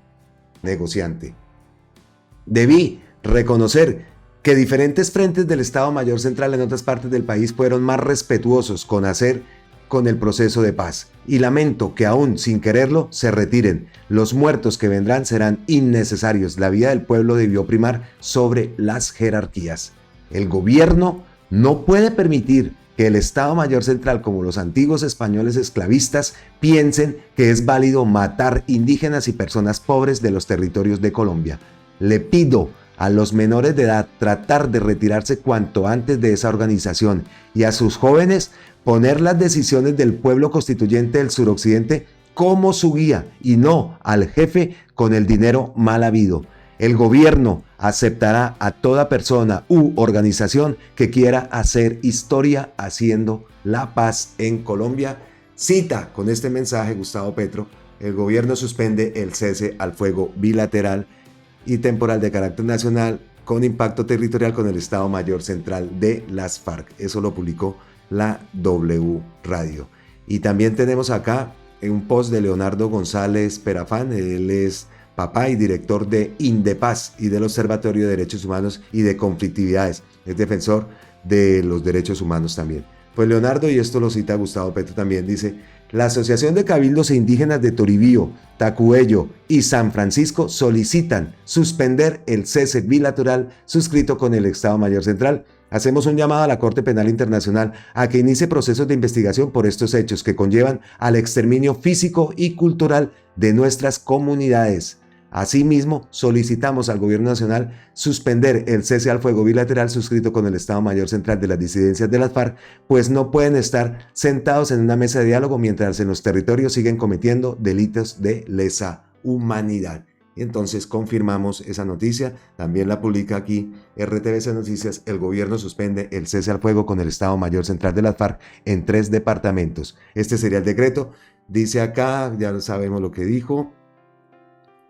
negociante. Debí reconocer que diferentes frentes del Estado Mayor Central en otras partes del país fueron más respetuosos con el proceso de paz. Y lamento que aún sin quererlo se retiren. Los muertos que vendrán serán innecesarios. La vida del pueblo debió primar sobre las jerarquías. El gobierno no puede permitir que el Estado Mayor Central, como los antiguos españoles esclavistas, piensen que es válido matar indígenas y personas pobres de los territorios de Colombia. Le pido a los menores de edad tratar de retirarse cuanto antes de esa organización y a sus jóvenes poner las decisiones del pueblo constituyente del suroccidente como su guía y no al jefe con el dinero mal habido. El gobierno aceptará a toda persona u organización que quiera hacer historia haciendo la paz en Colombia. Cita con este mensaje Gustavo Petro: el gobierno suspende el cese al fuego bilateral y temporal de carácter nacional con impacto territorial con el Estado Mayor Central de las FARC. Eso lo publicó la W Radio. Y también tenemos acá un post de Leonardo González Perafán. Él es papá y director de Indepaz y del Observatorio de Derechos Humanos y de Conflictividades. Es defensor de los derechos humanos también. Pues Leonardo, y esto lo cita Gustavo Petro también, dice: la Asociación de Cabildos e Indígenas de Toribío, Tacuello y San Francisco solicitan suspender el cese bilateral suscrito con el Estado Mayor Central. Hacemos un llamado a la Corte Penal Internacional a que inicie procesos de investigación por estos hechos que conllevan al exterminio físico y cultural de nuestras comunidades. Asimismo, solicitamos al Gobierno Nacional suspender el cese al fuego bilateral suscrito con el Estado Mayor Central de las disidencias de las FARC, pues no pueden estar sentados en una mesa de diálogo mientras en los territorios siguen cometiendo delitos de lesa humanidad. Y entonces confirmamos esa noticia, también la publica aquí RTVC Noticias: el gobierno suspende el cese al fuego con el Estado Mayor Central de las FARC en 3 departamentos. Este sería el decreto. Dice acá, ya sabemos lo que dijo: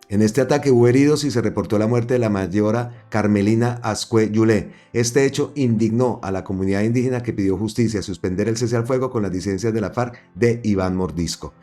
en este ataque hubo heridos y se reportó la muerte de la mayora Carmelina Ascue Yulé. Este hecho indignó a la comunidad indígena que pidió justicia, suspender el cese al fuego con las disidencias de la FARC de Iván Mordisco.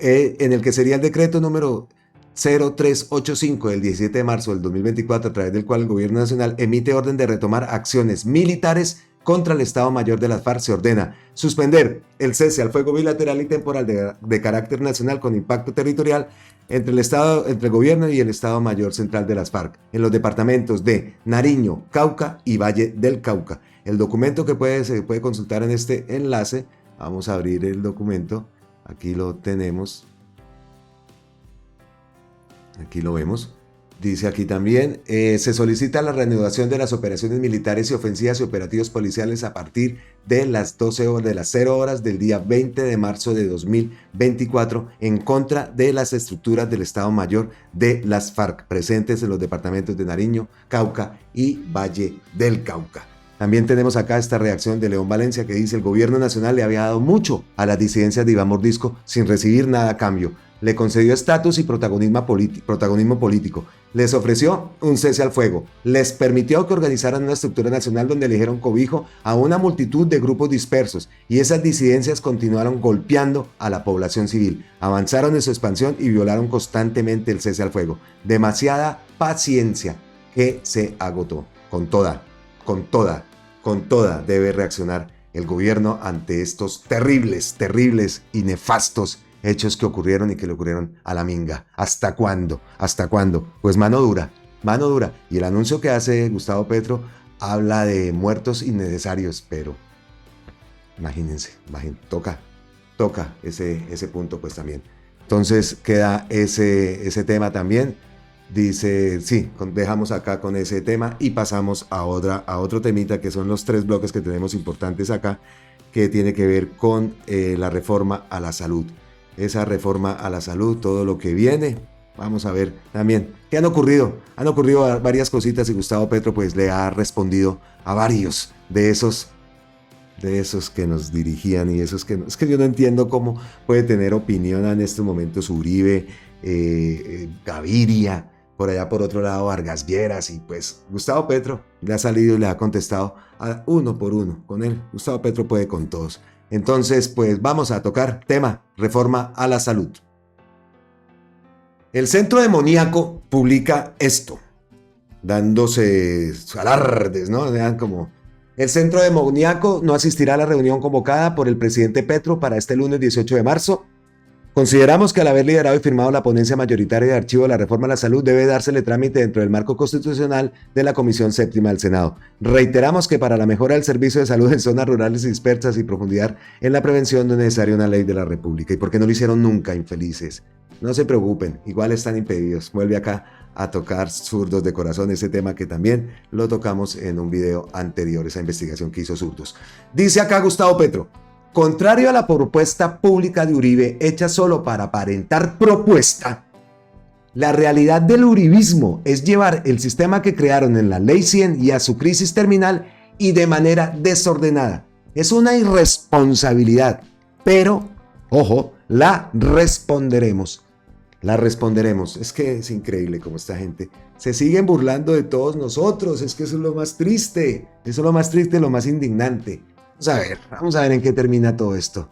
En el que sería el decreto número 0385 del 17 de marzo del 2024, a través del cual el Gobierno Nacional emite orden de retomar acciones militares contra el Estado Mayor de las FARC. Se ordena suspender el cese al fuego bilateral y temporal de carácter nacional con impacto territorial entre el gobierno y el Estado Mayor Central de las FARC en los departamentos de Nariño, Cauca y Valle del Cauca. El documento que se puede consultar en este enlace, vamos a abrir el documento, aquí lo tenemos, aquí lo vemos. Dice aquí también, se solicita la reanudación de las operaciones militares y ofensivas y operativos policiales a partir de las 0 horas del día 20 de marzo de 2024 en contra de las estructuras del Estado Mayor de las FARC presentes en los departamentos de Nariño, Cauca y Valle del Cauca. También tenemos acá esta reacción de León Valencia que dice: el gobierno nacional le había dado mucho a las disidencias de Iván Mordisco sin recibir nada a cambio. le concedió estatus y protagonismo político, les ofreció un cese al fuego, les permitió que organizaran una estructura nacional donde eligieron cobijo a una multitud de grupos dispersos, y esas disidencias continuaron golpeando a la población civil, avanzaron en su expansión y violaron constantemente el cese al fuego. Demasiada paciencia que se agotó. Con toda debe reaccionar el gobierno ante estos terribles y nefastos hechos que ocurrieron y que le ocurrieron a la minga. ¿Hasta cuándo? ¿Hasta cuándo? Pues mano dura. Y el anuncio que hace Gustavo Petro habla de muertos innecesarios, pero imagínense, toca ese punto pues también. Entonces queda ese tema también. Dice, sí, dejamos acá con ese tema y pasamos a otro temita, que son los 3 bloques que tenemos importantes acá, que tiene que ver con la reforma a la salud. Esa reforma a la salud, todo lo que viene, vamos a ver también qué han ocurrido. Han ocurrido varias cositas y Gustavo Petro pues le ha respondido a varios de esos que nos dirigían y esos que es que yo no entiendo cómo puede tener opinión en estos momentos Uribe, Gaviria, por allá por otro lado Vargas Lleras, y pues Gustavo Petro le ha salido y le ha contestado a uno por uno. Con él Gustavo Petro puede con todos. Entonces pues vamos a tocar tema reforma a la salud. El Centro Demoníaco publica esto, dándose alardes, ¿no? Vean como el Centro Demoníaco no asistirá a la reunión convocada por el presidente Petro para este lunes 18 de marzo. Consideramos que al haber liderado y firmado la ponencia mayoritaria de archivo de la reforma a la salud debe dársele trámite dentro del marco constitucional de la Comisión Séptima del Senado. Reiteramos que para la mejora del servicio de salud en zonas rurales dispersas y profundidad en la prevención no es necesaria una ley de la República. ¿Y por qué no lo hicieron nunca, infelices? No se preocupen, igual están impedidos. Vuelve acá a tocar zurdos de corazón, ese tema que también lo tocamos en un video anterior, esa investigación que hizo Zurdos. Dice acá Gustavo Petro: contrario a la propuesta pública de Uribe, hecha solo para aparentar propuesta, la realidad del uribismo es llevar el sistema que crearon en la Ley 100 y a su crisis terminal y de manera desordenada. Es una irresponsabilidad, pero, ojo, la responderemos. Es que es increíble cómo esta gente se siguen burlando de todos nosotros. Es que eso es lo más triste. Eso es lo más triste, lo más indignante. Vamos a ver en qué termina todo esto.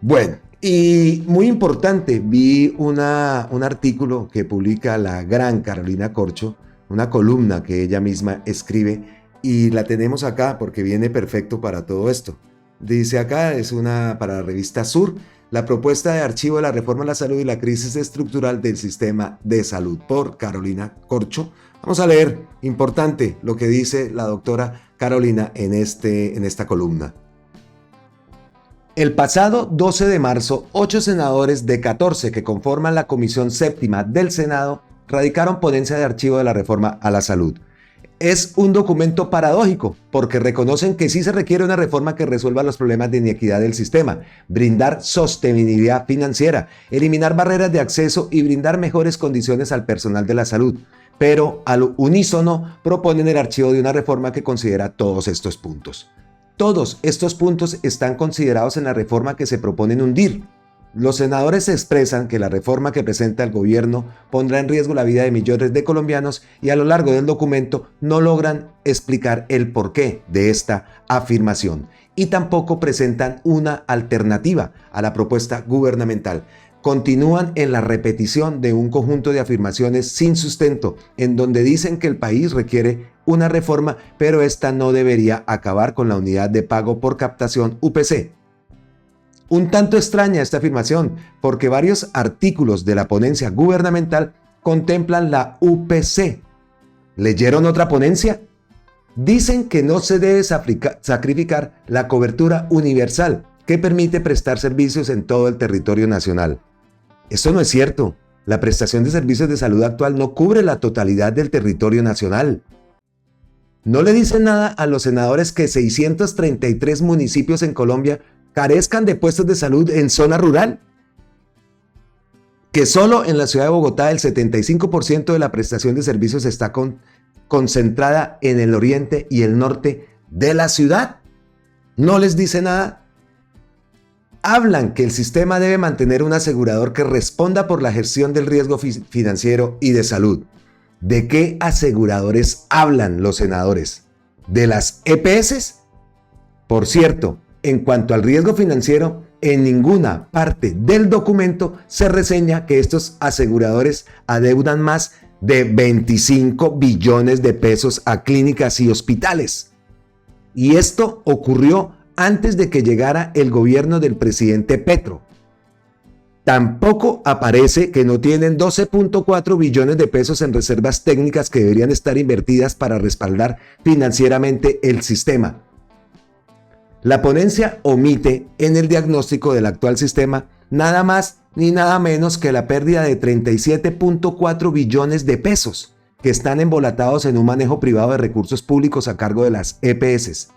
Bueno, y muy importante, vi un artículo que publica la gran Carolina Corcho, una columna que ella misma escribe, y la tenemos acá porque viene perfecto para todo esto. Dice acá, es para la revista Sur, la propuesta de archivo de la reforma a la salud y la crisis estructural del sistema de salud, por Carolina Corcho. Vamos a leer, importante, lo que dice la doctora Carolina en esta columna. El pasado 12 de marzo, 8 senadores de 14 que conforman la Comisión Séptima del Senado radicaron ponencia de archivo de la reforma a la salud. Es un documento paradójico porque reconocen que sí se requiere una reforma que resuelva los problemas de inequidad del sistema, brindar sostenibilidad financiera, eliminar barreras de acceso y brindar mejores condiciones al personal de la salud. Pero al unísono proponen el archivo de una reforma que considera todos estos puntos. Todos estos puntos están considerados en la reforma que se proponen hundir. Los senadores expresan que la reforma que presenta el gobierno pondrá en riesgo la vida de millones de colombianos y a lo largo del documento no logran explicar el porqué de esta afirmación y tampoco presentan una alternativa a la propuesta gubernamental. Continúan en la repetición de un conjunto de afirmaciones sin sustento, en donde dicen que el país requiere una reforma, pero esta no debería acabar con la unidad de pago por captación UPC. Un tanto extraña esta afirmación, porque varios artículos de la ponencia gubernamental contemplan la UPC. ¿Leyeron otra ponencia? Dicen que no se debe sacrificar la cobertura universal, que permite prestar servicios en todo el territorio nacional. Eso no es cierto. La prestación de servicios de salud actual no cubre la totalidad del territorio nacional. ¿No le dicen nada a los senadores que 633 municipios en Colombia carezcan de puestos de salud en zona rural? Que solo en la ciudad de Bogotá el 75% de la prestación de servicios está concentrada en el oriente y el norte de la ciudad. ¿No les dice nada? hablan que el sistema debe mantener un asegurador que responda por la gestión del riesgo financiero y de salud. ¿De qué aseguradores hablan los senadores? ¿De las EPS? Por cierto, en cuanto al riesgo financiero, en ninguna parte del documento se reseña que estos aseguradores adeudan más de 25 billones de pesos a clínicas y hospitales. Y esto ocurrió antes de que llegara el gobierno del presidente Petro. Tampoco aparece que no tienen 12.4 billones de pesos en reservas técnicas que deberían estar invertidas para respaldar financieramente el sistema. La ponencia omite en el diagnóstico del actual sistema nada más ni nada menos que la pérdida de 37.4 billones de pesos que están embolatados en un manejo privado de recursos públicos a cargo de las EPS.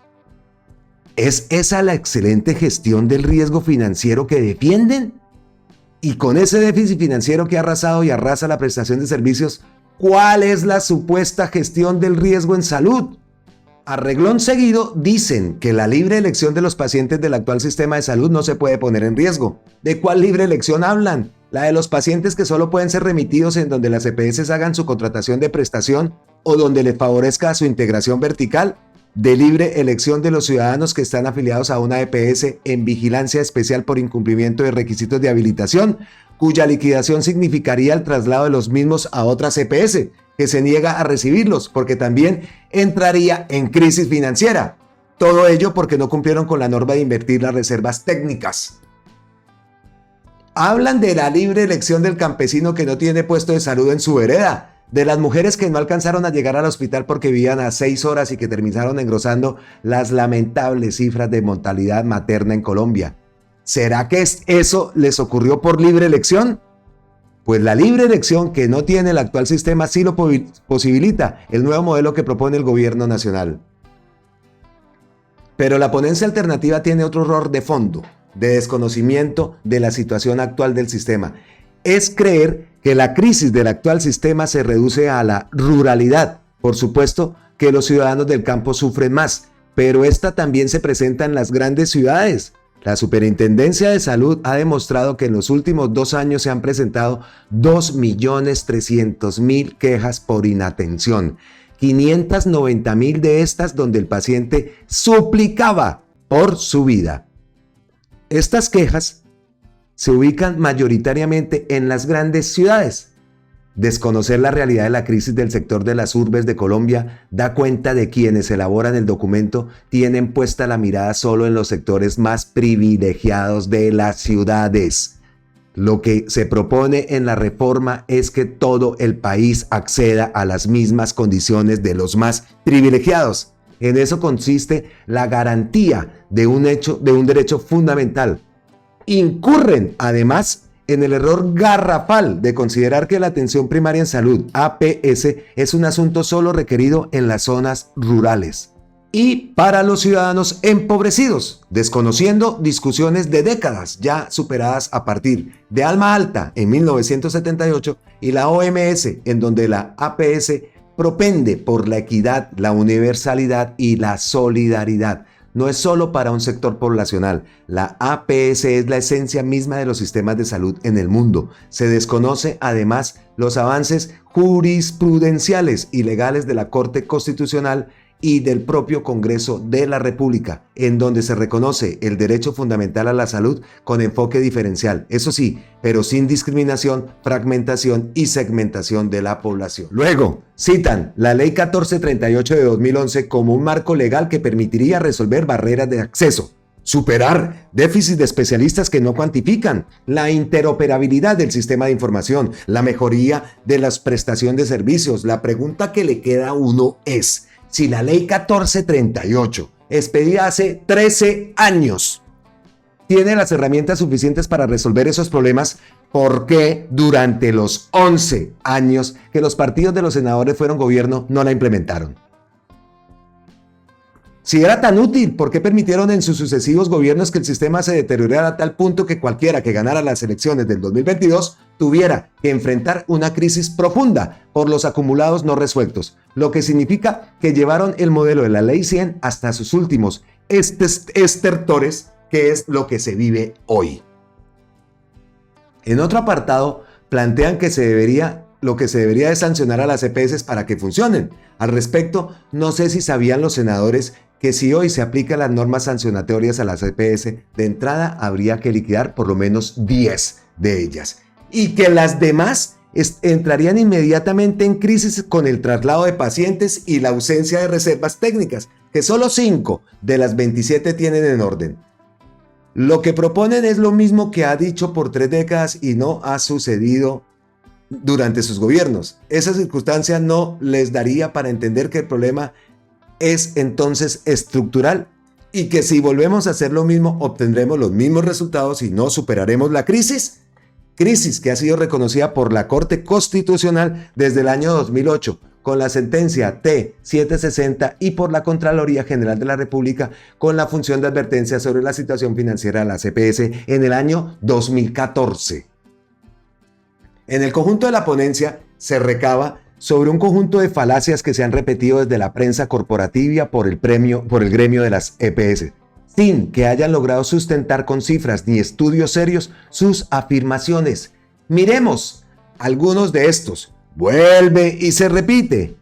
¿Es esa la excelente gestión del riesgo financiero que defienden? Y con ese déficit financiero que ha arrasado y arrasa la prestación de servicios, ¿cuál es la supuesta gestión del riesgo en salud? A reglón seguido dicen que la libre elección de los pacientes del actual sistema de salud no se puede poner en riesgo. ¿De cuál libre elección hablan? ¿La de los pacientes que solo pueden ser remitidos en donde las EPS hagan su contratación de prestación o donde les favorezca su integración vertical? ¿De libre elección de los ciudadanos que están afiliados a una EPS en vigilancia especial por incumplimiento de requisitos de habilitación, cuya liquidación significaría el traslado de los mismos a otras EPS, que se niega a recibirlos porque también entraría en crisis financiera? Todo ello porque no cumplieron con la norma de invertir las reservas técnicas. Hablan de la libre elección del campesino que no tiene puesto de salud en su vereda, de las mujeres que no alcanzaron a llegar al hospital porque vivían a 6 horas y que terminaron engrosando las lamentables cifras de mortalidad materna en Colombia. ¿Será que eso les ocurrió por libre elección? Pues la libre elección que no tiene el actual sistema sí lo posibilita el nuevo modelo que propone el gobierno nacional. Pero la ponencia alternativa tiene otro error de fondo, de desconocimiento de la situación actual del sistema. Es creer que la crisis del actual sistema se reduce a la ruralidad. Por supuesto que los ciudadanos del campo sufren más, pero esta también se presenta en las grandes ciudades. La Superintendencia de Salud ha demostrado que en los últimos 2 años se han presentado 2.300.000 quejas por inatención. 590.000 de estas donde el paciente suplicaba por su vida. Estas quejas se ubican mayoritariamente en las grandes ciudades. Desconocer la realidad de la crisis del sector de las urbes de Colombia da cuenta de quienes elaboran el documento tienen puesta la mirada solo en los sectores más privilegiados de las ciudades. Lo que se propone en la reforma es que todo el país acceda a las mismas condiciones de los más privilegiados. En eso consiste la garantía de un derecho fundamental. Incurren, además, en el error garrafal de considerar que la atención primaria en salud, APS, es un asunto solo requerido en las zonas rurales y para los ciudadanos empobrecidos, desconociendo discusiones de décadas ya superadas a partir de Alma Ata en 1978 y la OMS, en donde la APS propende por la equidad, la universalidad y la solidaridad. No es solo para un sector poblacional. La APS es la esencia misma de los sistemas de salud en el mundo. Se desconoce además los avances jurisprudenciales y legales de la Corte Constitucional y del propio Congreso de la República, en donde se reconoce el derecho fundamental a la salud con enfoque diferencial, eso sí, pero sin discriminación, fragmentación y segmentación de la población. Luego, citan la Ley 1438 de 2011 como un marco legal que permitiría resolver barreras de acceso, superar déficits de especialistas que no cuantifican, la interoperabilidad del sistema de información, la mejoría de la prestación de servicios. La pregunta que le queda a uno es: si la Ley 1438, expedida hace 13 años, tiene las herramientas suficientes para resolver esos problemas, ¿por qué durante los 11 años que los partidos de los senadores fueron gobierno no la implementaron? Si era tan útil, ¿por qué permitieron en sus sucesivos gobiernos que el sistema se deteriorara a tal punto que cualquiera que ganara las elecciones del 2022 tuviera que enfrentar una crisis profunda por los acumulados no resueltos? Lo que significa que llevaron el modelo de la Ley 100 hasta sus últimos estertores, que es lo que se vive hoy. En otro apartado, plantean que lo que se debería es sancionar a las EPS para que funcionen. Al respecto, no sé si sabían los senadores que si hoy se aplican las normas sancionatorias a las EPS, de entrada habría que liquidar por lo menos 10 de ellas. Y que las demás entrarían inmediatamente en crisis con el traslado de pacientes y la ausencia de reservas técnicas, que solo 5 de las 27 tienen en orden. Lo que proponen es lo mismo que ha dicho por 3 décadas y no ha sucedido durante sus gobiernos. Esa circunstancia no les daría para entender que el problema es entonces estructural y que si volvemos a hacer lo mismo obtendremos los mismos resultados y no superaremos la crisis que ha sido reconocida por la Corte Constitucional desde el año 2008 con la sentencia T760 y por la Contraloría General de la República con la función de advertencia sobre la situación financiera de las EPS en el año 2014. En el conjunto de la ponencia se recaba sobre un conjunto de falacias que se han repetido desde la prensa corporativa por el gremio de las EPS, sin que hayan logrado sustentar con cifras ni estudios serios sus afirmaciones. Miremos algunos de estos. Vuelve y se repite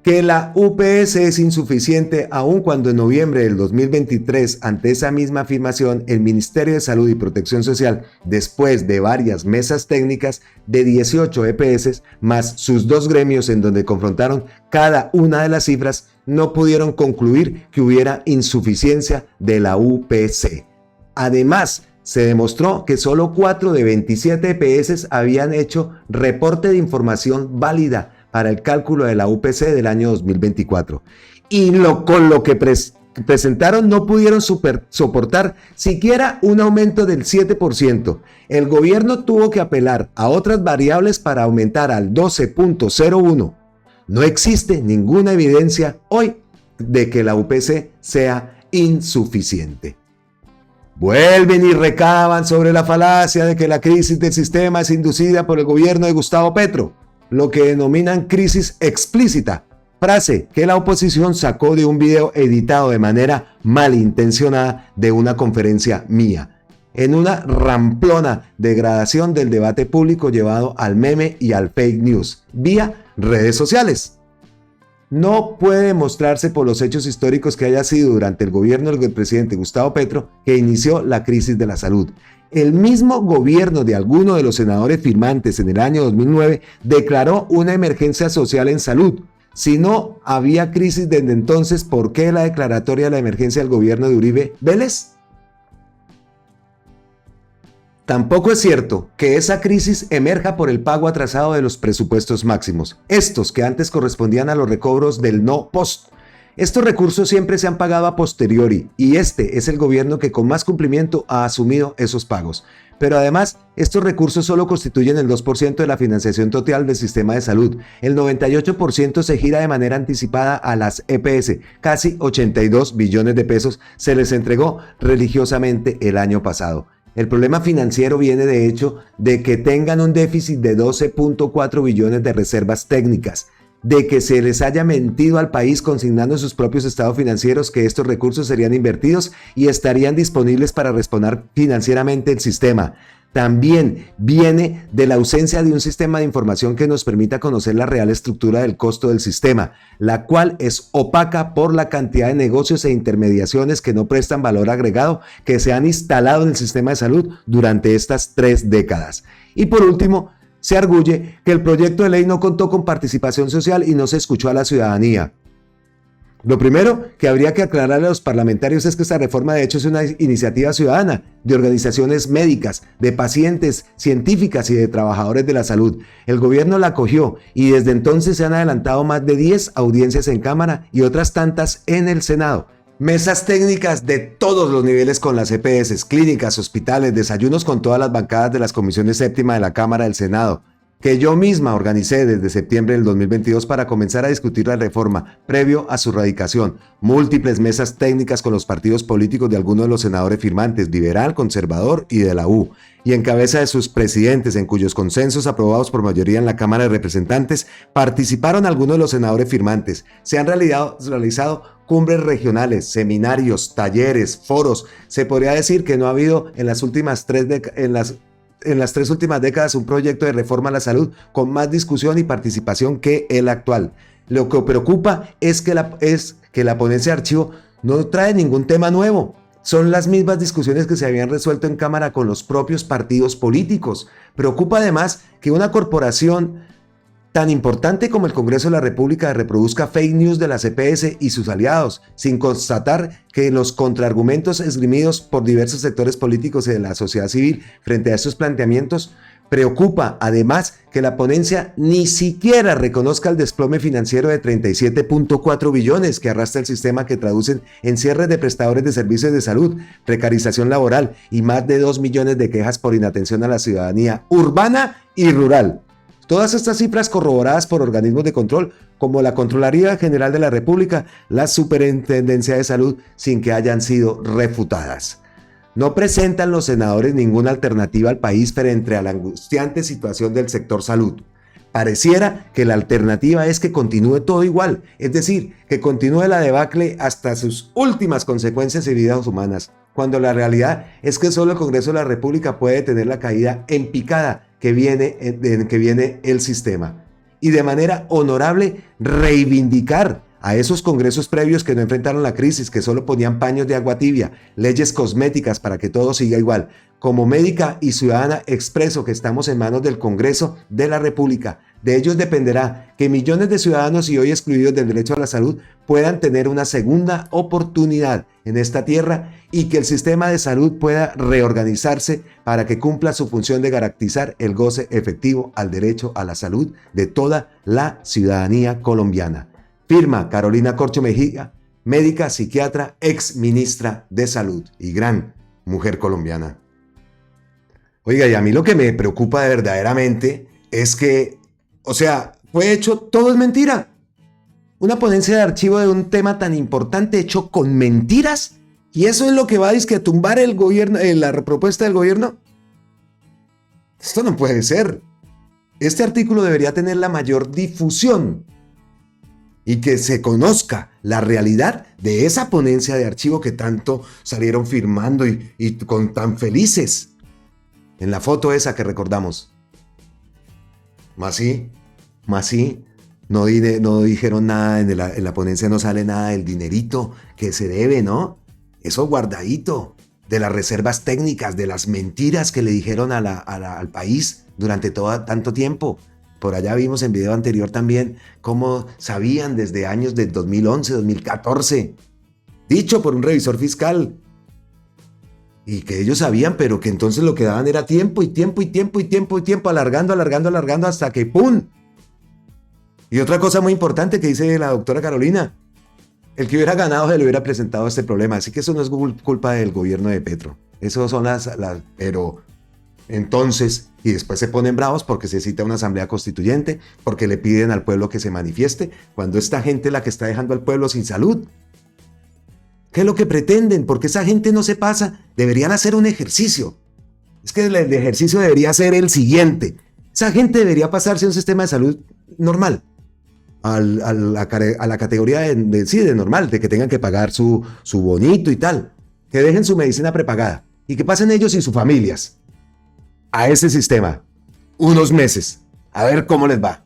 que la UPS es insuficiente, aun cuando en noviembre del 2023, ante esa misma afirmación, el Ministerio de Salud y Protección Social, después de varias mesas técnicas de 18 EPS, más sus 2 gremios en donde confrontaron cada una de las cifras, no pudieron concluir que hubiera insuficiencia de la UPC. Además, se demostró que solo 4 de 27 EPS habían hecho reporte de información válida para el cálculo de la UPC del año 2024. Y con lo que presentaron no pudieron soportar siquiera un aumento del 7%. El gobierno tuvo que apelar a otras variables para aumentar al 12.01. No existe ninguna evidencia hoy de que la UPC sea insuficiente. Vuelven y recaban sobre la falacia de que la crisis del sistema es inducida por el gobierno de Gustavo Petro, lo que denominan crisis explícita, frase que la oposición sacó de un video editado de manera malintencionada de una conferencia mía, en una ramplona degradación del debate público llevado al meme y al fake news, vía redes sociales. No puede demostrarse por los hechos históricos que haya sido durante el gobierno del presidente Gustavo Petro que inició la crisis de la salud. El mismo gobierno de alguno de los senadores firmantes en el año 2009 declaró una emergencia social en salud. Si no había crisis desde entonces, ¿por qué la declaratoria de la emergencia del gobierno de Uribe Vélez? Tampoco es cierto que esa crisis emerja por el pago atrasado de los presupuestos máximos, estos que antes correspondían a los recobros del no post. Estos recursos siempre se han pagado a posteriori y este es el gobierno que con más cumplimiento ha asumido esos pagos. Pero además, estos recursos solo constituyen el 2% de la financiación total del sistema de salud. El 98% se gira de manera anticipada a las EPS. Casi 82 billones de pesos se les entregó religiosamente el año pasado. El problema financiero viene de hecho de que tengan un déficit de 12.4 billones de reservas técnicas, de que se les haya mentido al país consignando en sus propios estados financieros que estos recursos serían invertidos y estarían disponibles para respaldar financieramente el sistema. También viene de la ausencia de un sistema de información que nos permita conocer la real estructura del costo del sistema, la cual es opaca por la cantidad de negocios e intermediaciones que no prestan valor agregado que se han instalado en el sistema de salud durante estas 3 décadas. Y por último, se arguye que el proyecto de ley no contó con participación social y no se escuchó a la ciudadanía. Lo primero que habría que aclararle a los parlamentarios es que esta reforma de hecho es una iniciativa ciudadana de organizaciones médicas, de pacientes, científicas y de trabajadores de la salud. El gobierno la acogió y desde entonces se han adelantado más de 10 audiencias en Cámara y otras tantas en el Senado. Mesas técnicas de todos los niveles con las EPS, clínicas, hospitales, desayunos con todas las bancadas de las comisiones séptima de la Cámara del Senado. que yo misma organicé desde septiembre del 2022 para comenzar a discutir la reforma, previo a su radicación. Múltiples mesas técnicas con los partidos políticos de algunos de los senadores firmantes, liberal, conservador y de la U, y en cabeza de sus presidentes, en cuyos consensos aprobados por mayoría en la Cámara de Representantes, participaron algunos de los senadores firmantes. Se han realizado cumbres regionales, seminarios, talleres, foros. Se podría decir que no ha habido en las tres últimas décadas un proyecto de reforma a la salud con más discusión y participación que el actual. Lo que preocupa es que la ponencia de archivo no trae ningún tema nuevo. Son las mismas discusiones que se habían resuelto en Cámara con los propios partidos políticos. Preocupa además que una corporación tan importante como el Congreso de la República reproduzca fake news de la EPS y sus aliados, sin constatar que los contraargumentos esgrimidos por diversos sectores políticos y de la sociedad civil frente a estos planteamientos. Preocupa además que la ponencia ni siquiera reconozca el desplome financiero de 37.4 billones que arrastra el sistema, que traducen en cierres de prestadores de servicios de salud, precarización laboral y más de 2 millones de quejas por inatención a la ciudadanía urbana y rural. Todas estas cifras corroboradas por organismos de control como la Contraloría General de la República, la Superintendencia de Salud, sin que hayan sido refutadas. No presentan los senadores ninguna alternativa al país frente a la angustiante situación del sector salud. Pareciera que la alternativa es que continúe todo igual, es decir, que continúe la debacle hasta sus últimas consecuencias y vidas humanas, cuando la realidad es que solo el Congreso de la República puede detener la caída en picada que viene el sistema, y de manera honorable reivindicar a esos congresos previos que no enfrentaron la crisis, que solo ponían paños de agua tibia, leyes cosméticas para que todo siga igual. Como médica y ciudadana expreso que estamos en manos del Congreso de la República. De ellos dependerá que millones de ciudadanos y hoy excluidos del derecho a la salud puedan tener una segunda oportunidad en esta tierra y que el sistema de salud pueda reorganizarse para que cumpla su función de garantizar el goce efectivo al derecho a la salud de toda la ciudadanía colombiana. Firma Carolina Corcho Mejía, médica, psiquiatra, ex ministra de Salud y gran mujer colombiana. Oiga, y a mí lo que me preocupa verdaderamente es que, fue hecho, todo es mentira. Una ponencia de archivo de un tema tan importante hecho con mentiras, y eso es lo que va a tumbar el gobierno, la propuesta del gobierno. Esto no puede ser. Este artículo debería tener la mayor difusión y que se conozca la realidad de esa ponencia de archivo que tanto salieron firmando y con tan felices en la foto esa que recordamos. Más sí, no dijeron nada en la ponencia, no sale nada del dinerito que se debe, ¿no? Eso guardadito, de las reservas técnicas, de las mentiras que le dijeron al país durante tanto tiempo. Por allá vimos en video anterior también cómo sabían desde años de 2011, 2014, dicho por un revisor fiscal, y que ellos sabían, pero que entonces lo que daban era tiempo, alargando hasta que ¡pum! Y otra cosa muy importante que dice la doctora Carolina, el que hubiera ganado se le hubiera presentado este problema, así que eso no es culpa del gobierno de Petro, eso son pero entonces, y después se ponen bravos porque se cita una asamblea constituyente, porque le piden al pueblo que se manifieste, cuando esta gente es la que está dejando al pueblo sin salud. ¿Qué es lo que pretenden? Porque esa gente no se pasa. Deberían hacer un ejercicio. Es que el ejercicio debería ser el siguiente. Esa gente debería pasarse a un sistema de salud normal, a la categoría de normal, de que tengan que pagar su bonito y tal, que dejen su medicina prepagada y que pasen ellos y sus familias a ese sistema unos meses, a ver cómo les va.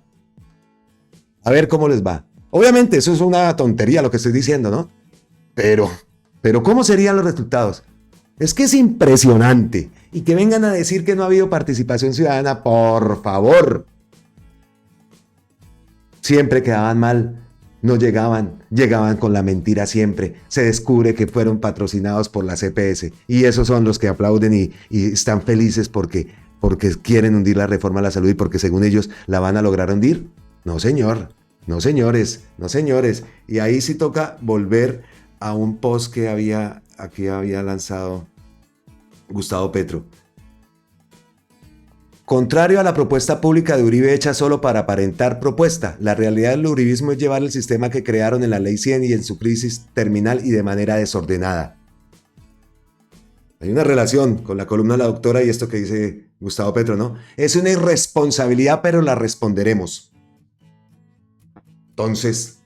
Obviamente eso es una tontería lo que estoy diciendo, ¿no? Pero ¿cómo serían los resultados? Es que es impresionante. Y que vengan a decir que no ha habido participación ciudadana, por favor. Siempre quedaban mal, no llegaban con la mentira siempre. Se descubre que fueron patrocinados por la EPS. Y esos son los que aplauden y están felices porque quieren hundir la reforma a la salud y porque según ellos la van a lograr hundir. No, señor. No, señores. Y ahí sí toca volver a un post que había lanzado Gustavo Petro. Contrario a la propuesta pública de Uribe hecha solo para aparentar propuesta, la realidad del uribismo es llevar el sistema que crearon en la Ley 100 y en su crisis terminal y de manera desordenada. Hay una relación con la columna de la doctora y esto que dice Gustavo Petro, ¿no? Es una irresponsabilidad, pero la responderemos. Entonces,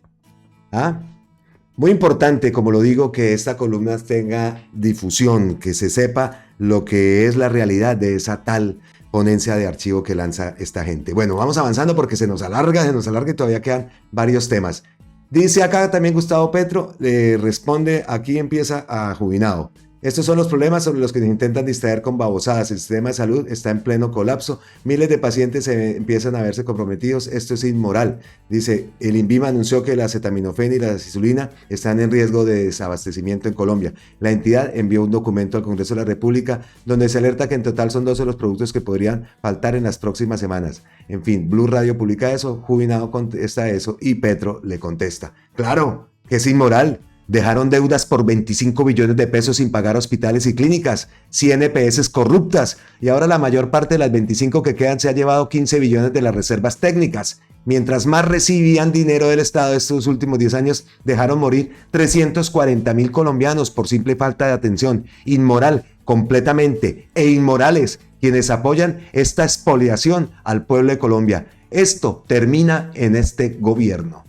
muy importante, como lo digo, que esta columna tenga difusión, que se sepa lo que es la realidad de esa tal ponencia de archivo que lanza esta gente. Bueno, vamos avanzando porque se nos alarga y todavía quedan varios temas. Dice acá también Gustavo Petro, responde, aquí empieza a Jubinado. Estos son los problemas sobre los que nos intentan distraer con babosadas. El sistema de salud está en pleno colapso. Miles de pacientes empiezan a verse comprometidos. Esto es inmoral. Dice, el INVIMA anunció que la acetaminofén y la acicilina están en riesgo de desabastecimiento en Colombia. La entidad envió un documento al Congreso de la República donde se alerta que en total son 12 los productos que podrían faltar en las próximas semanas. En fin, Blue Radio publica eso, Jubinado contesta eso y Petro le contesta. ¡Claro que es inmoral! Dejaron deudas por 25 billones de pesos sin pagar hospitales y clínicas, 100 EPS corruptas, y ahora la mayor parte de las 25 que quedan se ha llevado 15 billones de las reservas técnicas. Mientras más recibían dinero del Estado estos últimos 10 años, dejaron morir 340.000 colombianos por simple falta de atención. Inmoral, completamente, e inmorales quienes apoyan esta expoliación al pueblo de Colombia. Esto termina en este gobierno.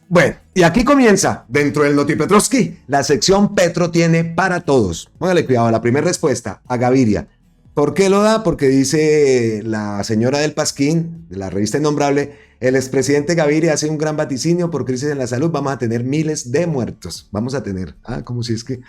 Bueno, y aquí comienza, dentro del Noti Petrovsky, la sección Petro tiene para todos. Póngale cuidado, la primera respuesta a Gaviria. ¿Por qué lo da? Porque dice la señora del Pasquín, de la revista Innombrable, el expresidente Gaviria hace un gran vaticinio por crisis en la salud, vamos a tener miles de muertos. Vamos a tener, como si es que,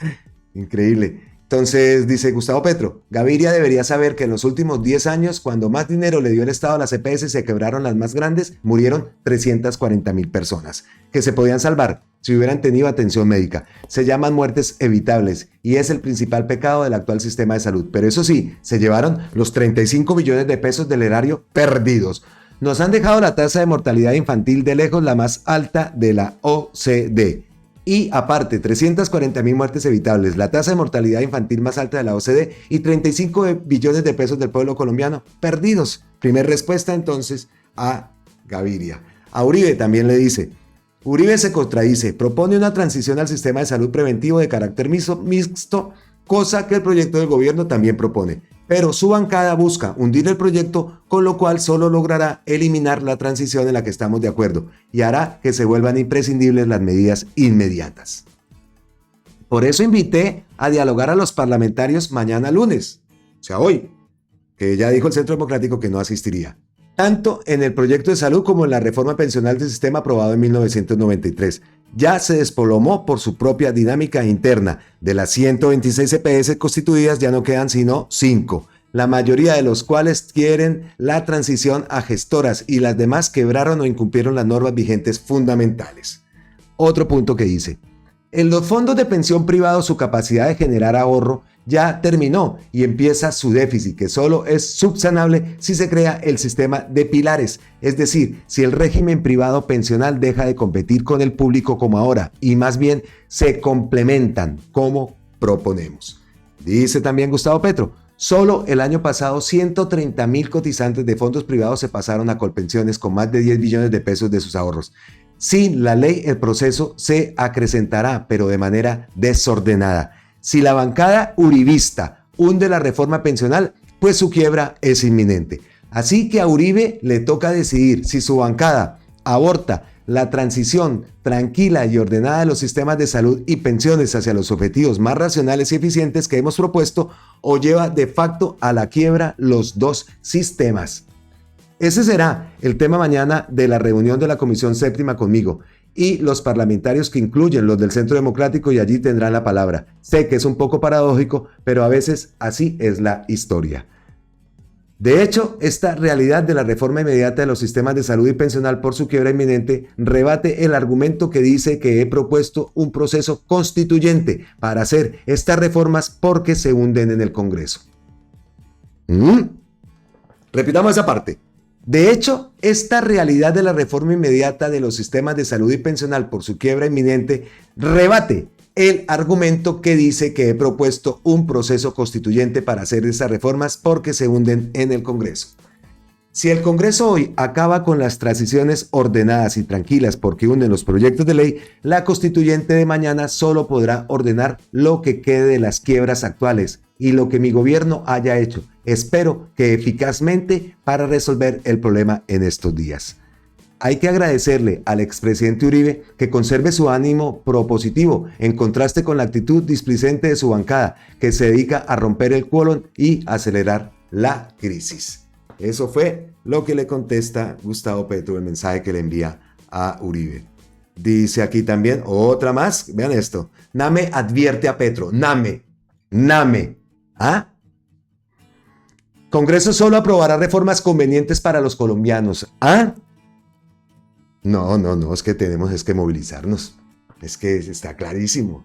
increíble. Entonces dice Gustavo Petro, Gaviria debería saber que en los últimos 10 años, cuando más dinero le dio el Estado a las EPS y se quebraron las más grandes, murieron 340.000 personas, que se podían salvar si hubieran tenido atención médica. Se llaman muertes evitables y es el principal pecado del actual sistema de salud. Pero eso sí, se llevaron los 35 billones de pesos del erario perdidos. Nos han dejado la tasa de mortalidad infantil de lejos la más alta de la OCDE. Y aparte, 340.000 muertes evitables, la tasa de mortalidad infantil más alta de la OCDE y 35 billones de pesos del pueblo colombiano perdidos. Primer respuesta entonces a Gaviria. A Uribe también le dice, Uribe se contradice, propone una transición al sistema de salud preventivo de carácter mixto, cosa que el proyecto del gobierno también propone. Pero su bancada busca hundir el proyecto, con lo cual solo logrará eliminar la transición en la que estamos de acuerdo y hará que se vuelvan imprescindibles las medidas inmediatas. Por eso invité a dialogar a los parlamentarios mañana lunes, o sea hoy, que ya dijo el Centro Democrático que no asistiría, tanto en el proyecto de salud como en la reforma pensional del sistema aprobado en 1993. Ya se desplomó por su propia dinámica interna. De las 126 EPS constituidas ya no quedan sino 5, la mayoría de los cuales quieren la transición a gestoras y las demás quebraron o incumplieron las normas vigentes fundamentales. Otro punto que dice, en los fondos de pensión privados su capacidad de generar ahorro ya terminó y empieza su déficit, que solo es subsanable si se crea el sistema de pilares, es decir, si el régimen privado pensional deja de competir con el público como ahora y más bien se complementan como proponemos. Dice también Gustavo Petro, solo el año pasado 130.000 cotizantes de fondos privados se pasaron a Colpensiones con más de 10 billones de pesos de sus ahorros. Sin la ley el proceso se acrecentará, pero de manera desordenada. Si la bancada uribista hunde la reforma pensional, pues su quiebra es inminente. Así que a Uribe le toca decidir si su bancada aborta la transición tranquila y ordenada de los sistemas de salud y pensiones hacia los objetivos más racionales y eficientes que hemos propuesto o lleva de facto a la quiebra los dos sistemas. Ese será el tema mañana de la reunión de la Comisión Séptima conmigo y los parlamentarios que incluyen los del Centro Democrático y allí tendrán la palabra. Sé que es un poco paradójico, pero a veces así es la historia. De hecho, esta realidad de la reforma inmediata de los sistemas de salud y pensional por su quiebra inminente rebate el argumento que dice que he propuesto un proceso constituyente para hacer estas reformas porque se hunden en el Congreso. Repitamos esa parte. De hecho, esta realidad de la reforma inmediata de los sistemas de salud y pensional por su quiebra inminente rebate el argumento que dice que he propuesto un proceso constituyente para hacer esas reformas porque se hunden en el Congreso. Si el Congreso hoy acaba con las transiciones ordenadas y tranquilas porque hunden los proyectos de ley, la constituyente de mañana solo podrá ordenar lo que quede de las quiebras actuales y lo que mi gobierno haya hecho, espero que eficazmente, para resolver el problema en estos días. Hay que agradecerle al expresidente Uribe que conserve su ánimo propositivo, en contraste con la actitud displicente de su bancada, que se dedica a romper el colon y acelerar la crisis. Eso fue lo que le contesta Gustavo Petro, el mensaje que le envía a Uribe. Dice aquí también, otra más, vean esto. Name advierte a Petro, Name. ¿Ah? Congreso solo aprobará reformas convenientes para los colombianos. ¿Ah? No, es que tenemos que movilizarnos. Es que está clarísimo.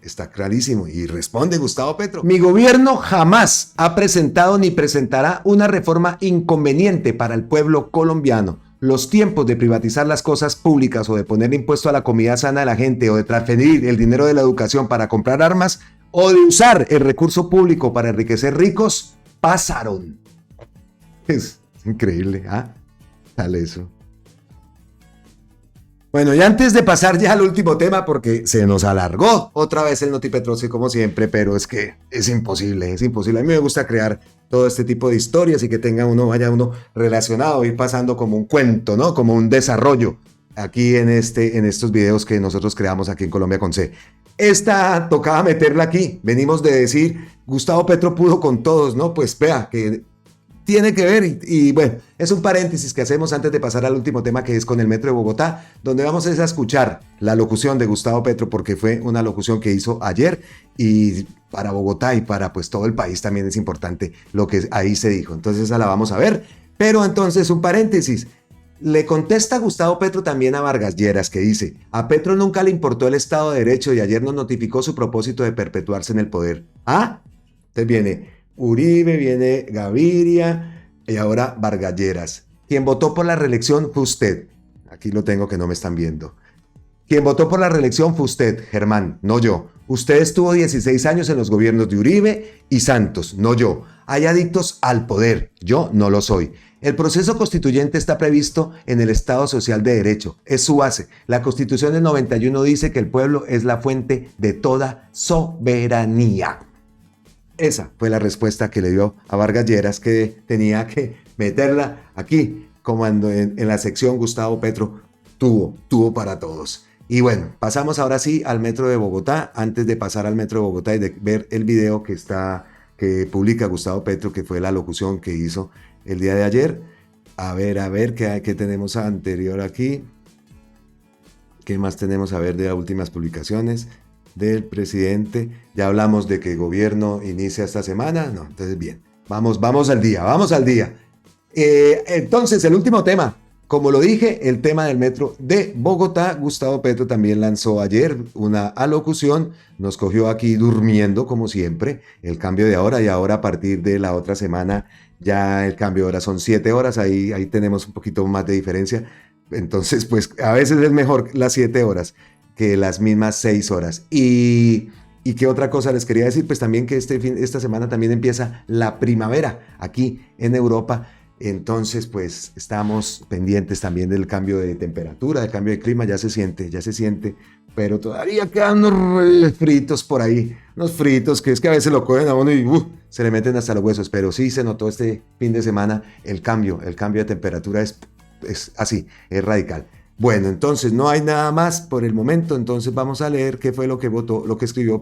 Y responde Gustavo Petro. Mi gobierno jamás ha presentado ni presentará una reforma inconveniente para el pueblo colombiano. Los tiempos de privatizar las cosas públicas o de poner impuesto a la comida sana de la gente o de transferir el dinero de la educación para comprar armas o de usar el recurso público para enriquecer ricos pasaron. Es increíble, ¿ah? Tal eso. Bueno, y antes de pasar ya al último tema, porque se nos alargó otra vez el Notipetrosy como siempre, pero es que es imposible. A mí me gusta crear todo este tipo de historias y que vaya uno relacionado, ir pasando como un cuento, ¿no? Como un desarrollo aquí en estos videos que nosotros creamos aquí en Colombia con C. Esta tocaba meterla aquí. Venimos de decir, Gustavo Petro pudo con todos, ¿no? Pues vea que tiene que ver y bueno, es un paréntesis que hacemos antes de pasar al último tema, que es con el Metro de Bogotá, donde vamos a escuchar la locución de Gustavo Petro, porque fue una locución que hizo ayer y para Bogotá y para pues todo el país también es importante lo que ahí se dijo. Entonces esa la vamos a ver, pero entonces un paréntesis. Le contesta Gustavo Petro también a Vargas Lleras, que dice: a Petro nunca le importó el Estado de Derecho y ayer nos notificó su propósito de perpetuarse en el poder. ¿Ah? Entonces viene Uribe, viene Gaviria y ahora Vargas Lleras. Quien votó por la reelección fue usted. Aquí lo tengo que no me están viendo. Quien votó por la reelección fue usted, Germán, no yo. Usted estuvo 16 años en los gobiernos de Uribe y Santos, no yo. Hay adictos al poder, yo no lo soy. El proceso constituyente está previsto en el Estado Social de Derecho, es su base. La Constitución del 91 dice que el pueblo es la fuente de toda soberanía. Esa fue la respuesta que le dio a Vargas Lleras, que tenía que meterla aquí, como en la sección Gustavo Petro tuvo para todos. Y bueno, pasamos ahora sí al Metro de Bogotá. Antes de pasar al Metro de Bogotá y de ver el video que publica Gustavo Petro, que fue la locución que hizo el día de ayer. A ver, ¿qué tenemos anterior aquí? ¿Qué más tenemos a ver de las últimas publicaciones del presidente? Ya hablamos de que el gobierno inicia esta semana. No, entonces bien, vamos al día. Entonces, el último tema. Como lo dije, el tema del Metro de Bogotá. Gustavo Petro también lanzó ayer una alocución, nos cogió aquí durmiendo como siempre, el cambio de hora, y ahora a partir de la otra semana ya el cambio de hora son 7 horas, ahí tenemos un poquito más de diferencia, entonces pues a veces es mejor las 7 horas que las mismas 6 horas. ¿Y qué otra cosa les quería decir? Pues también que esta semana también empieza la primavera aquí en Europa. Entonces, pues estamos pendientes también del cambio de temperatura, del cambio de clima, ya se siente, pero todavía quedan unos fritos por ahí, unos fritos que es que a veces lo cogen a uno y se le meten hasta los huesos, pero sí se notó este fin de semana el cambio de temperatura es así, es radical. Bueno, entonces no hay nada más por el momento, entonces vamos a leer qué fue lo que escribió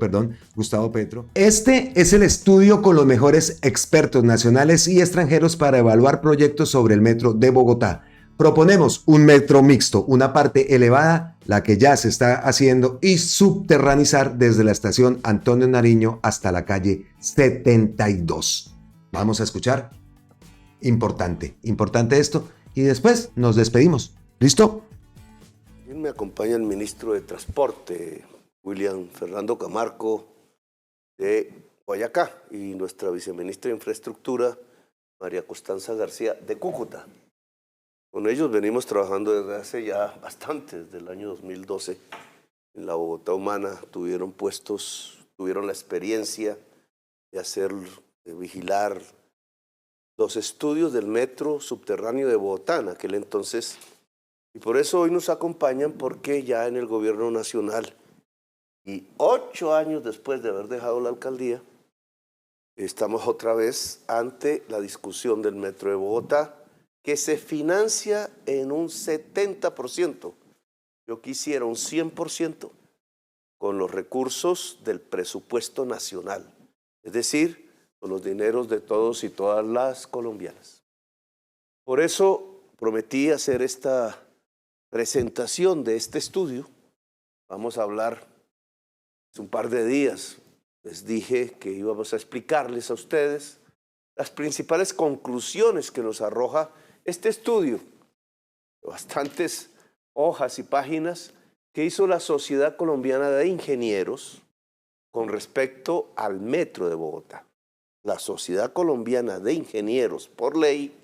Gustavo Petro. Este es el estudio con los mejores expertos nacionales y extranjeros para evaluar proyectos sobre el Metro de Bogotá. Proponemos un metro mixto, una parte elevada, la que ya se está haciendo, y subterranizar desde la estación Antonio Nariño hasta la calle 72. Vamos a escuchar. Importante esto, y después nos despedimos. ¿Listo? Me acompaña el ministro de Transporte, William Fernando Camargo, de Boyacá, y nuestra viceministra de Infraestructura, María Constanza García, de Cúcuta. Con ellos venimos trabajando desde hace ya bastante, desde el año 2012, en la Bogotá Humana tuvieron la experiencia de vigilar los estudios del metro subterráneo de Bogotá en aquel entonces. Y por eso hoy nos acompañan, porque ya en el gobierno nacional y 8 años después de haber dejado la alcaldía, estamos otra vez ante la discusión del metro de Bogotá, que se financia en un 70%. Yo quisiera un 100% con los recursos del presupuesto nacional, es decir, con los dineros de todos y todas las colombianas. Por eso prometí hacer esta presentación de este estudio. Vamos a hablar hace un par de días. Les dije que íbamos a explicarles a ustedes las principales conclusiones que nos arroja este estudio, bastantes hojas y páginas que hizo la Sociedad Colombiana de Ingenieros con respecto al metro de Bogotá. La Sociedad Colombiana de Ingenieros, por ley,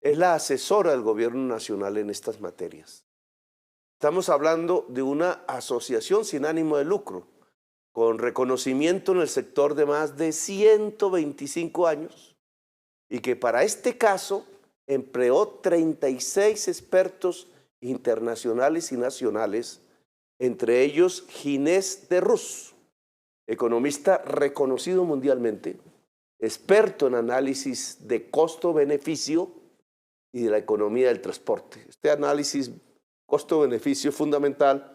es la asesora del gobierno nacional en estas materias. Estamos hablando de una asociación sin ánimo de lucro, con reconocimiento en el sector de más de 125 años, y que para este caso empleó 36 expertos internacionales y nacionales, entre ellos Ginés de Rus, economista reconocido mundialmente, experto en análisis de costo-beneficio y de la economía del transporte. Este análisis costo-beneficio es fundamental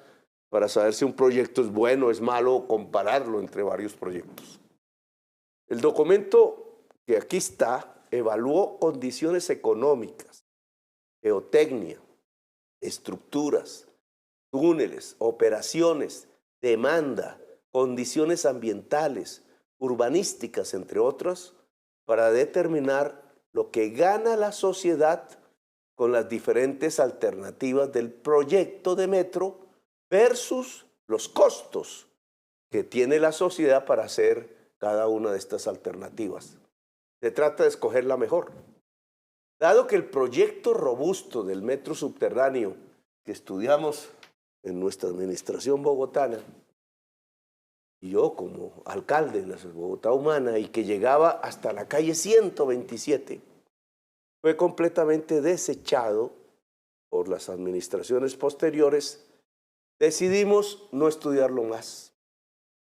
para saber si un proyecto es bueno o es malo, o compararlo entre varios proyectos. El documento que aquí está evaluó condiciones económicas, geotecnia, estructuras, túneles, operaciones, demanda, condiciones ambientales, urbanísticas, entre otras, para determinar lo que gana la sociedad con las diferentes alternativas del proyecto de metro versus los costos que tiene la sociedad para hacer cada una de estas alternativas. Se trata de escoger la mejor. Dado que el proyecto robusto del metro subterráneo que estudiamos en nuestra administración bogotana, y yo como alcalde de la Bogotá Humana, y que llegaba hasta la calle 127, fue completamente desechado por las administraciones posteriores, decidimos no estudiarlo más.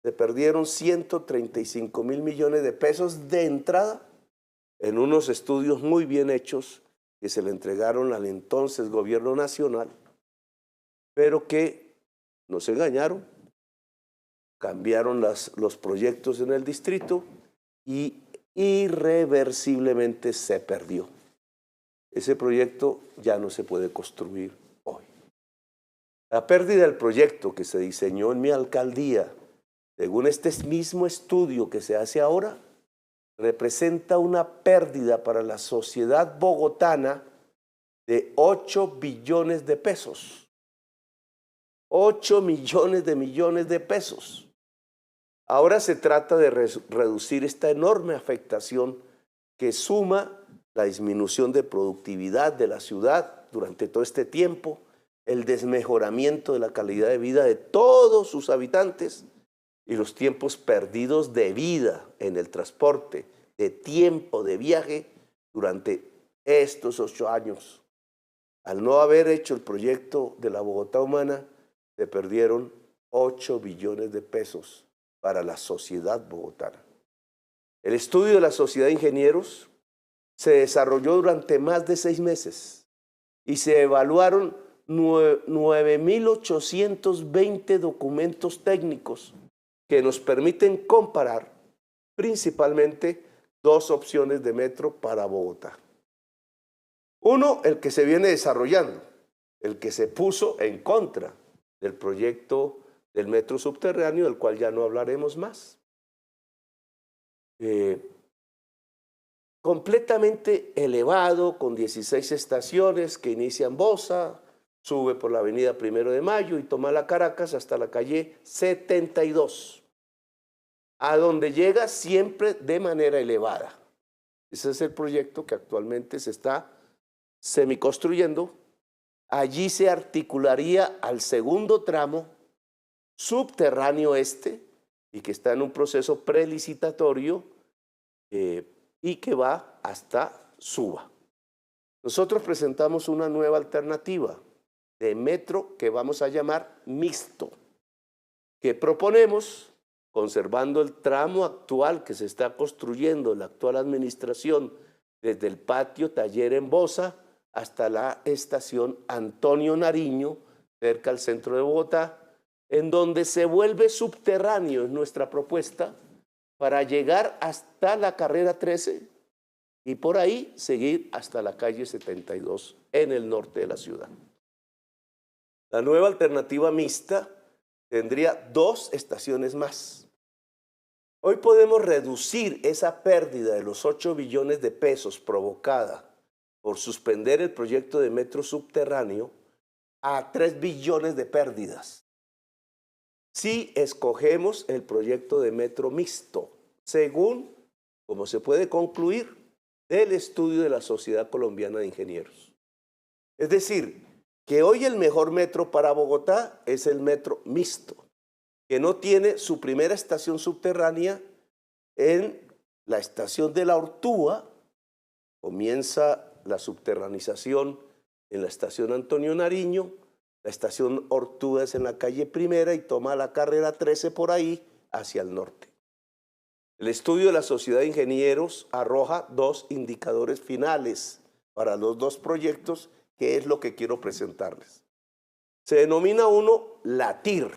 Se perdieron 135.000 millones de pesos de entrada en unos estudios muy bien hechos que se le entregaron al entonces gobierno nacional, pero que nos engañaron, cambiaron los proyectos en el distrito y irreversiblemente se perdió. Ese proyecto ya no se puede construir hoy. La pérdida del proyecto que se diseñó en mi alcaldía, según este mismo estudio que se hace ahora, representa una pérdida para la sociedad bogotana de 8 billones de pesos. 8 millones de pesos. Ahora se trata de reducir esta enorme afectación que suma la disminución de productividad de la ciudad durante todo este tiempo, el desmejoramiento de la calidad de vida de todos sus habitantes y los tiempos perdidos de vida en el transporte, de tiempo de viaje durante estos 8 años. Al no haber hecho el proyecto de la Bogotá Humana, se perdieron 8 billones de pesos para la sociedad bogotana. El estudio de la Sociedad de Ingenieros se desarrolló durante más de 6 meses y se evaluaron 9.820 documentos técnicos que nos permiten comparar principalmente 2 opciones de metro para Bogotá. Uno, el que se viene desarrollando, el que se puso en contra del proyecto del metro subterráneo, del cual ya no hablaremos más. Completamente elevado, con 16 estaciones que inician Bosa, sube por la avenida 1 de Mayo y toma la Caracas hasta la calle 72, a donde llega siempre de manera elevada. Ese es el proyecto que actualmente se está semiconstruyendo. Allí se articularía al segundo tramo subterráneo y que está en un proceso prelicitatorio y que va hasta Suba. Nosotros presentamos una nueva alternativa de metro que vamos a llamar mixto, que proponemos, conservando el tramo actual que se está construyendo en la actual administración, desde el patio Taller en Bosa hasta la estación Antonio Nariño, cerca al centro de Bogotá, en donde se vuelve subterráneo, es nuestra propuesta, para llegar hasta la carrera 13 y por ahí seguir hasta la calle 72 en el norte de la ciudad. La nueva alternativa mixta tendría 2 estaciones más. Hoy podemos reducir esa pérdida de los 8 billones de pesos provocada por suspender el proyecto de metro subterráneo a 3 billones de pérdidas si escogemos el proyecto de metro mixto, según como se puede concluir del estudio de la Sociedad Colombiana de Ingenieros. Es decir, que hoy el mejor metro para Bogotá es el metro mixto, que no tiene su primera estación subterránea en la estación de la Ortúa. Comienza la subterranización en la estación Antonio Nariño, la estación Ortúa es en la calle Primera y toma la carrera 13 por ahí hacia el norte. El estudio de la Sociedad de Ingenieros arroja 2 indicadores finales para los 2 proyectos, que es lo que quiero presentarles. Se denomina uno la TIR,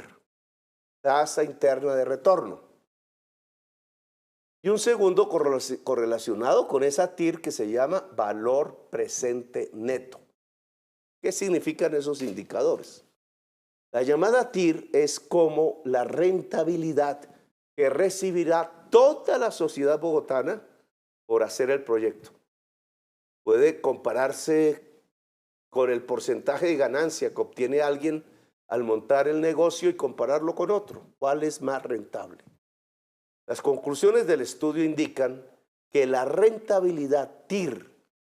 tasa interna de retorno, y un segundo correlacionado con esa TIR que se llama valor presente neto. ¿Qué significan esos indicadores? La llamada TIR es como la rentabilidad que recibirá toda la sociedad bogotana por hacer el proyecto. Puede compararse con el porcentaje de ganancia que obtiene alguien al montar el negocio y compararlo con otro. ¿Cuál es más rentable? Las conclusiones del estudio indican que la rentabilidad TIR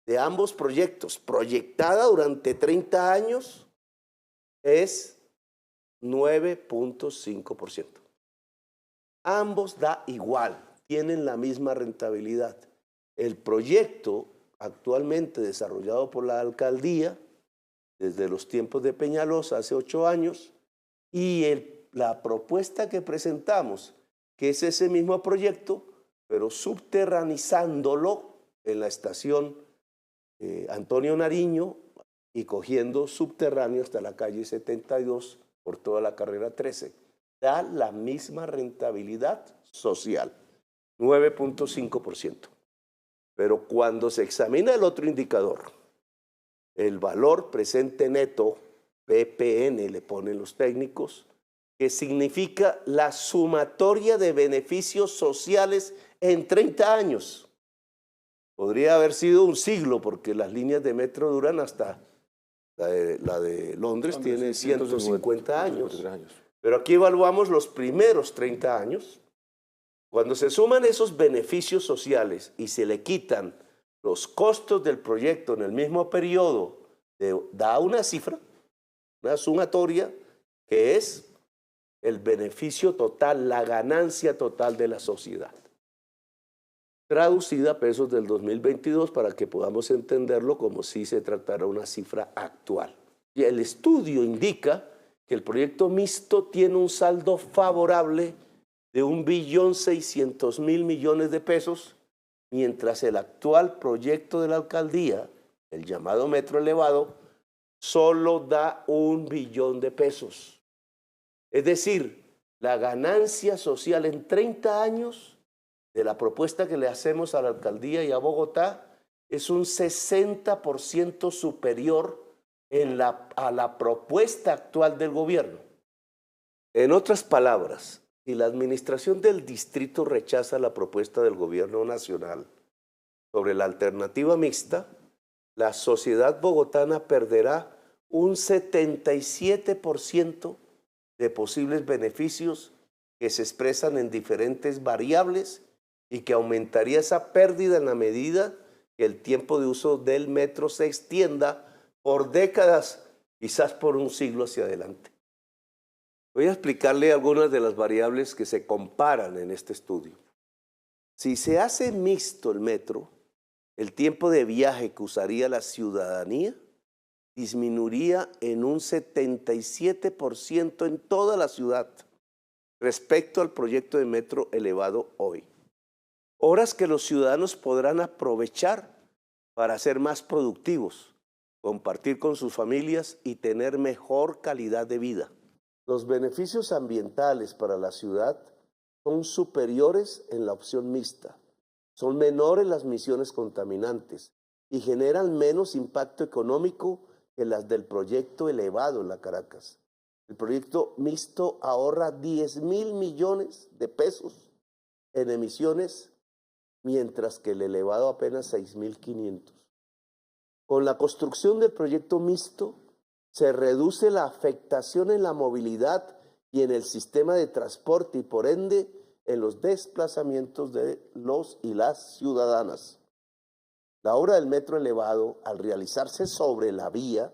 de ambos proyectos, proyectada durante 30 años, es 9.5%. Ambos da igual, tienen la misma rentabilidad. El proyecto actualmente desarrollado por la alcaldía desde los tiempos de Peñalosa, hace 8 años, y la propuesta que presentamos, que es ese mismo proyecto, pero subterranizándolo en la estación Antonio Nariño y cogiendo subterráneo hasta la calle 72 por toda la carrera 13. Da la misma rentabilidad social, 9.5%. Pero cuando se examina el otro indicador, el valor presente neto, PPN le ponen los técnicos, que significa la sumatoria de beneficios sociales en 30 años. Podría haber sido un siglo, porque las líneas de metro duran hasta, la de Londres tiene 150 años. Pero aquí evaluamos los primeros 30 años. Cuando se suman esos beneficios sociales y se le quitan los costos del proyecto en el mismo periodo, da una cifra, una sumatoria, que es el beneficio total, la ganancia total de la sociedad. Traducida a pesos del 2022 para que podamos entenderlo como si se tratara una cifra actual. Y el estudio indica que el proyecto mixto tiene un saldo favorable de 1.600.000 millones de pesos, mientras el actual proyecto de la alcaldía, el llamado metro elevado, solo da 1 billón de pesos. Es decir, la ganancia social en 30 años de la propuesta que le hacemos a la alcaldía y a Bogotá es un 60% superior a la propuesta actual del gobierno. En otras palabras, si la administración del distrito rechaza la propuesta del gobierno nacional sobre la alternativa mixta, la sociedad bogotana perderá un 77% de posibles beneficios que se expresan en diferentes variables y que aumentaría esa pérdida en la medida que el tiempo de uso del metro se extienda por décadas, quizás por un siglo hacia adelante. Voy a explicarle algunas de las variables que se comparan en este estudio. Si se hace mixto el metro, el tiempo de viaje que usaría la ciudadanía disminuiría en un 77% en toda la ciudad respecto al proyecto de metro elevado hoy. Horas que los ciudadanos podrán aprovechar para ser más productivos, compartir con sus familias y tener mejor calidad de vida. Los beneficios ambientales para la ciudad son superiores en la opción mixta, son menores las emisiones contaminantes y generan menos impacto económico que las del proyecto elevado en la Caracas. El proyecto mixto ahorra 10.000 millones de pesos en emisiones, mientras que el elevado apenas 6.500. Con la construcción del proyecto mixto se reduce la afectación en la movilidad y en el sistema de transporte y por ende en los desplazamientos de los y las ciudadanas. La obra del metro elevado, al realizarse sobre la vía,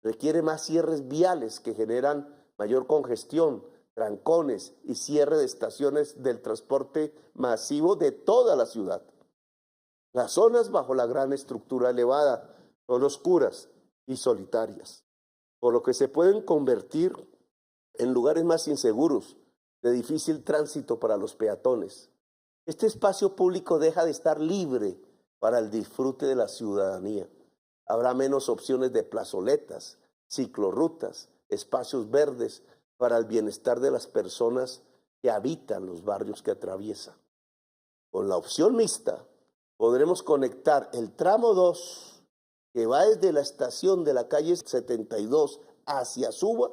requiere más cierres viales que generan mayor congestión, trancones y cierre de estaciones del transporte masivo de toda la ciudad. Las zonas bajo la gran estructura elevada son oscuras y solitarias, por lo que se pueden convertir en lugares más inseguros, de difícil tránsito para los peatones. Este espacio público deja de estar libre para el disfrute de la ciudadanía. Habrá menos opciones de plazoletas, ciclorrutas, espacios verdes para el bienestar de las personas que habitan los barrios que atraviesa. Con la opción mixta, podremos conectar el tramo 2, que va desde la estación de la calle 72 hacia Suba,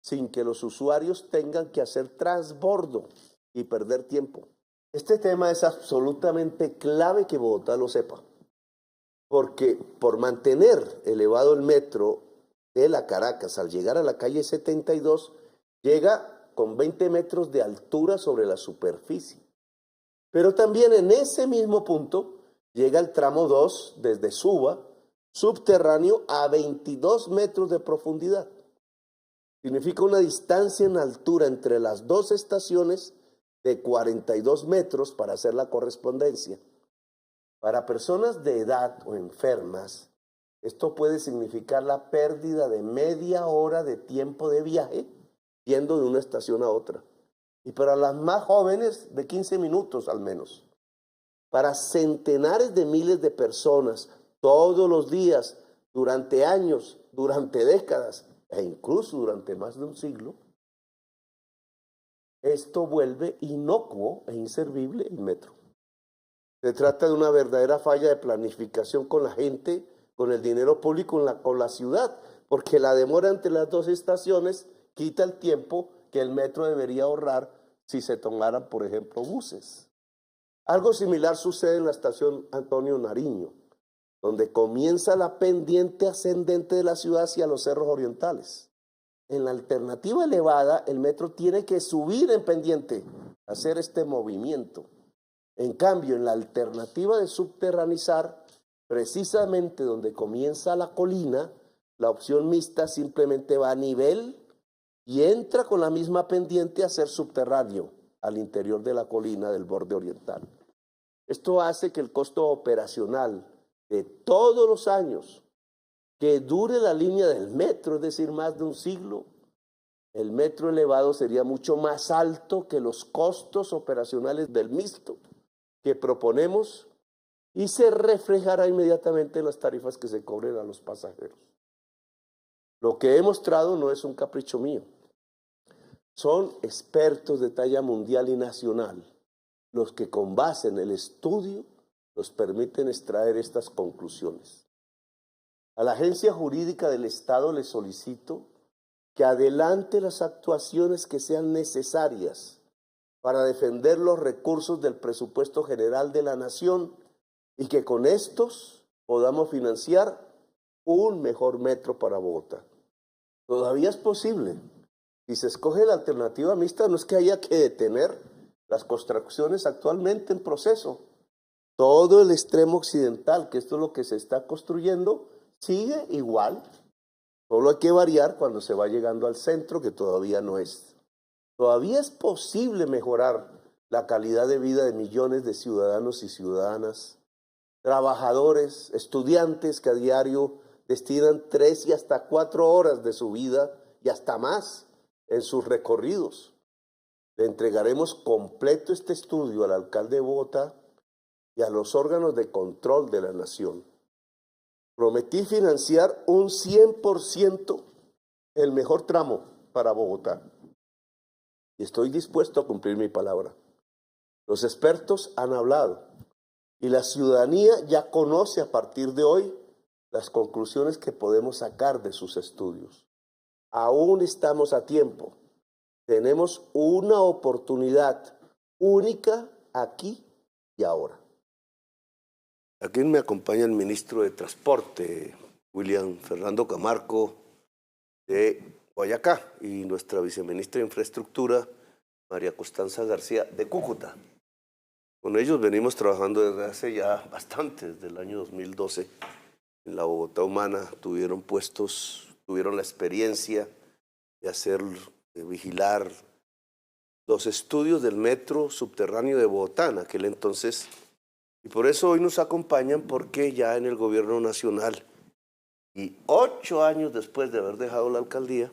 sin que los usuarios tengan que hacer transbordo y perder tiempo. Este tema es absolutamente clave que Bogotá lo sepa, porque por mantener elevado el metro de la Caracas al llegar a la calle 72, llega con 20 metros de altura sobre la superficie. Pero también en ese mismo punto llega el tramo 2 desde Suba, subterráneo a 22 metros de profundidad. Significa una distancia en altura entre las dos estaciones de 42 metros para hacer la correspondencia. Para personas de edad o enfermas, esto puede significar la pérdida de media hora de tiempo de viaje yendo de una estación a otra. Y para las más jóvenes, de 15 minutos al menos. Para centenares de miles de personas, todos los días, durante años, durante décadas, e incluso durante más de un siglo, esto vuelve inocuo e inservible el metro. Se trata de una verdadera falla de planificación con la gente, con el dinero público, con la ciudad, porque la demora entre las dos estaciones quita el tiempo que el metro debería ahorrar si se tomaran, por ejemplo, buses. Algo similar sucede en la estación Antonio Nariño, donde comienza la pendiente ascendente de la ciudad hacia los cerros orientales. En la alternativa elevada, el metro tiene que subir en pendiente, hacer este movimiento. En cambio, en la alternativa de subterranizar, precisamente donde comienza la colina, la opción mixta simplemente va a nivel y entra con la misma pendiente a ser subterráneo al interior de la colina del borde oriental. Esto hace que el costo operacional de todos los años que dure la línea del metro, es decir, más de un siglo, el metro elevado sería mucho más alto que los costos operacionales del mixto que proponemos y se reflejará inmediatamente en las tarifas que se cobren a los pasajeros. Lo que he mostrado no es un capricho mío. Son expertos de talla mundial y nacional los que con base en el estudio nos permiten extraer estas conclusiones. A la Agencia Jurídica del Estado le solicito que adelante las actuaciones que sean necesarias para defender los recursos del presupuesto general de la Nación y que con estos podamos financiar un mejor metro para Bogotá. Todavía es posible. Si se escoge la alternativa mixta, no es que haya que detener las construcciones actualmente en proceso. Todo el extremo occidental, que esto es lo que se está construyendo, sigue igual. Solo hay que variar cuando se va llegando al centro, que todavía no es. Todavía es posible mejorar la calidad de vida de millones de ciudadanos y ciudadanas, trabajadores, estudiantes que a diario destinan 3 y hasta 4 horas de su vida y hasta más en sus recorridos. Le entregaremos completo este estudio al alcalde de Bogotá y a los órganos de control de la nación. Prometí financiar un 100% el mejor tramo para Bogotá. Y estoy dispuesto a cumplir mi palabra. Los expertos han hablado y la ciudadanía ya conoce a partir de hoy las conclusiones que podemos sacar de sus estudios. Aún estamos a tiempo. Tenemos una oportunidad única aquí y ahora. Aquí me acompaña el ministro de Transporte, William Fernando Camargo, de Boyacá, y nuestra viceministra de Infraestructura, María Costanza García, de Cúcuta. Con ellos venimos trabajando desde hace ya bastante, desde el año 2012. En la Bogotá Humana tuvieron la experiencia de vigilar los estudios del metro subterráneo de Bogotá en aquel entonces. Y por eso hoy nos acompañan, porque ya en el gobierno nacional, y 8 años después de haber dejado la alcaldía,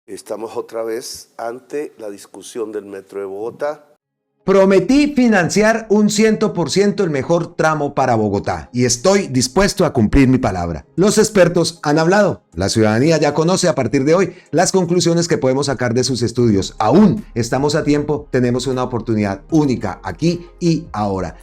estamos otra vez ante la discusión del metro de Bogotá. Prometí financiar un 100% el mejor tramo para Bogotá y estoy dispuesto a cumplir mi palabra. Los expertos han hablado. La ciudadanía ya conoce a partir de hoy las conclusiones que podemos sacar de sus estudios. Aún estamos a tiempo, tenemos una oportunidad única aquí y ahora.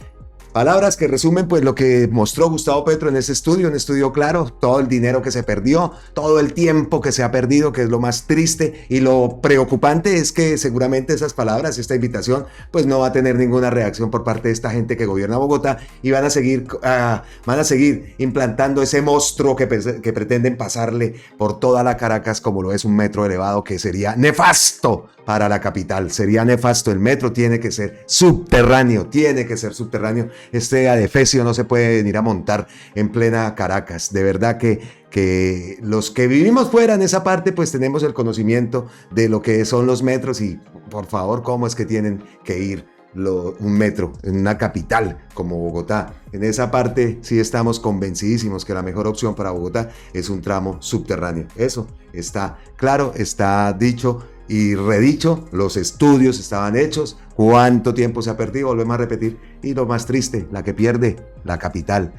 Palabras que resumen pues lo que mostró Gustavo Petro en ese estudio, un estudio claro, todo el dinero que se perdió, todo el tiempo que se ha perdido, que es lo más triste, y lo preocupante es que seguramente esas palabras, esta invitación, pues no va a tener ninguna reacción por parte de esta gente que gobierna Bogotá, y van a seguir implantando ese monstruo que pretenden pasarle por toda la Caracas, como lo es un metro elevado, que sería nefasto para la capital, sería nefasto. El metro tiene que ser subterráneo, este adefesio no se puede venir a montar en plena Caracas. De verdad que los que vivimos fuera en esa parte pues tenemos el conocimiento de lo que son los metros, y por favor, cómo es que tienen que ir un metro en una capital como Bogotá. En esa parte sí estamos convencidísimos que la mejor opción para Bogotá es un tramo subterráneo. Eso está claro, está dicho y redicho, los estudios estaban hechos, cuánto tiempo se ha perdido, volvemos a repetir, y lo más triste, la que pierde, la capital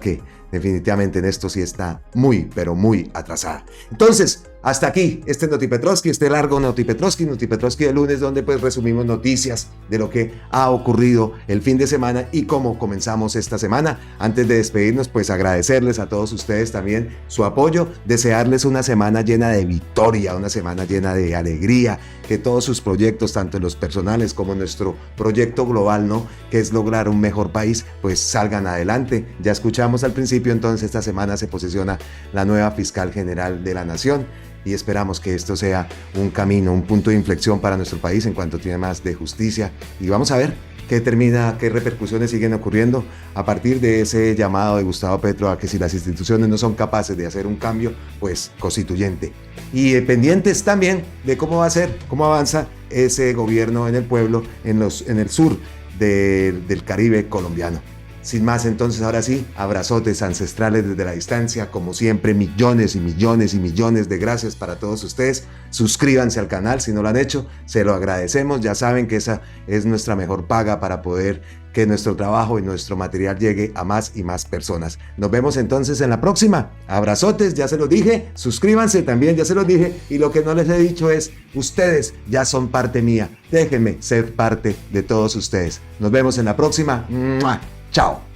que definitivamente en esto sí está muy, pero muy atrasada. Entonces, hasta aquí este Notipetrovsky, este largo Notipetrovsky de lunes, donde pues resumimos noticias de lo que ha ocurrido el fin de semana y cómo comenzamos esta semana. Antes de despedirnos, pues agradecerles a todos ustedes también su apoyo, desearles una semana llena de victoria, una semana llena de alegría, que todos sus proyectos, tanto los personales como nuestro proyecto global, ¿no?, que es lograr un mejor país, pues salgan adelante. Ya escuchamos al principio, entonces esta semana se posesiona la nueva fiscal general de la nación, y esperamos que esto sea un camino, un punto de inflexión para nuestro país en cuanto tiene más de justicia, y vamos a ver qué repercusiones siguen ocurriendo a partir de ese llamado de Gustavo Petro a que si las instituciones no son capaces de hacer un cambio, pues constituyente. Y pendientes también de cómo avanza ese gobierno en el pueblo, en el sur del Caribe colombiano. Sin más, entonces, ahora sí, abrazotes ancestrales desde la distancia, como siempre, millones y millones y millones de gracias para todos ustedes. Suscríbanse al canal si no lo han hecho, se lo agradecemos. Ya saben que esa es nuestra mejor paga para poder que nuestro trabajo y nuestro material llegue a más y más personas. Nos vemos entonces en la próxima. Abrazotes, ya se los dije, suscríbanse también, ya se los dije, y lo que no les he dicho es, ustedes ya son parte mía, déjenme ser parte de todos ustedes. Nos vemos en la próxima. ¡Mua! Chao.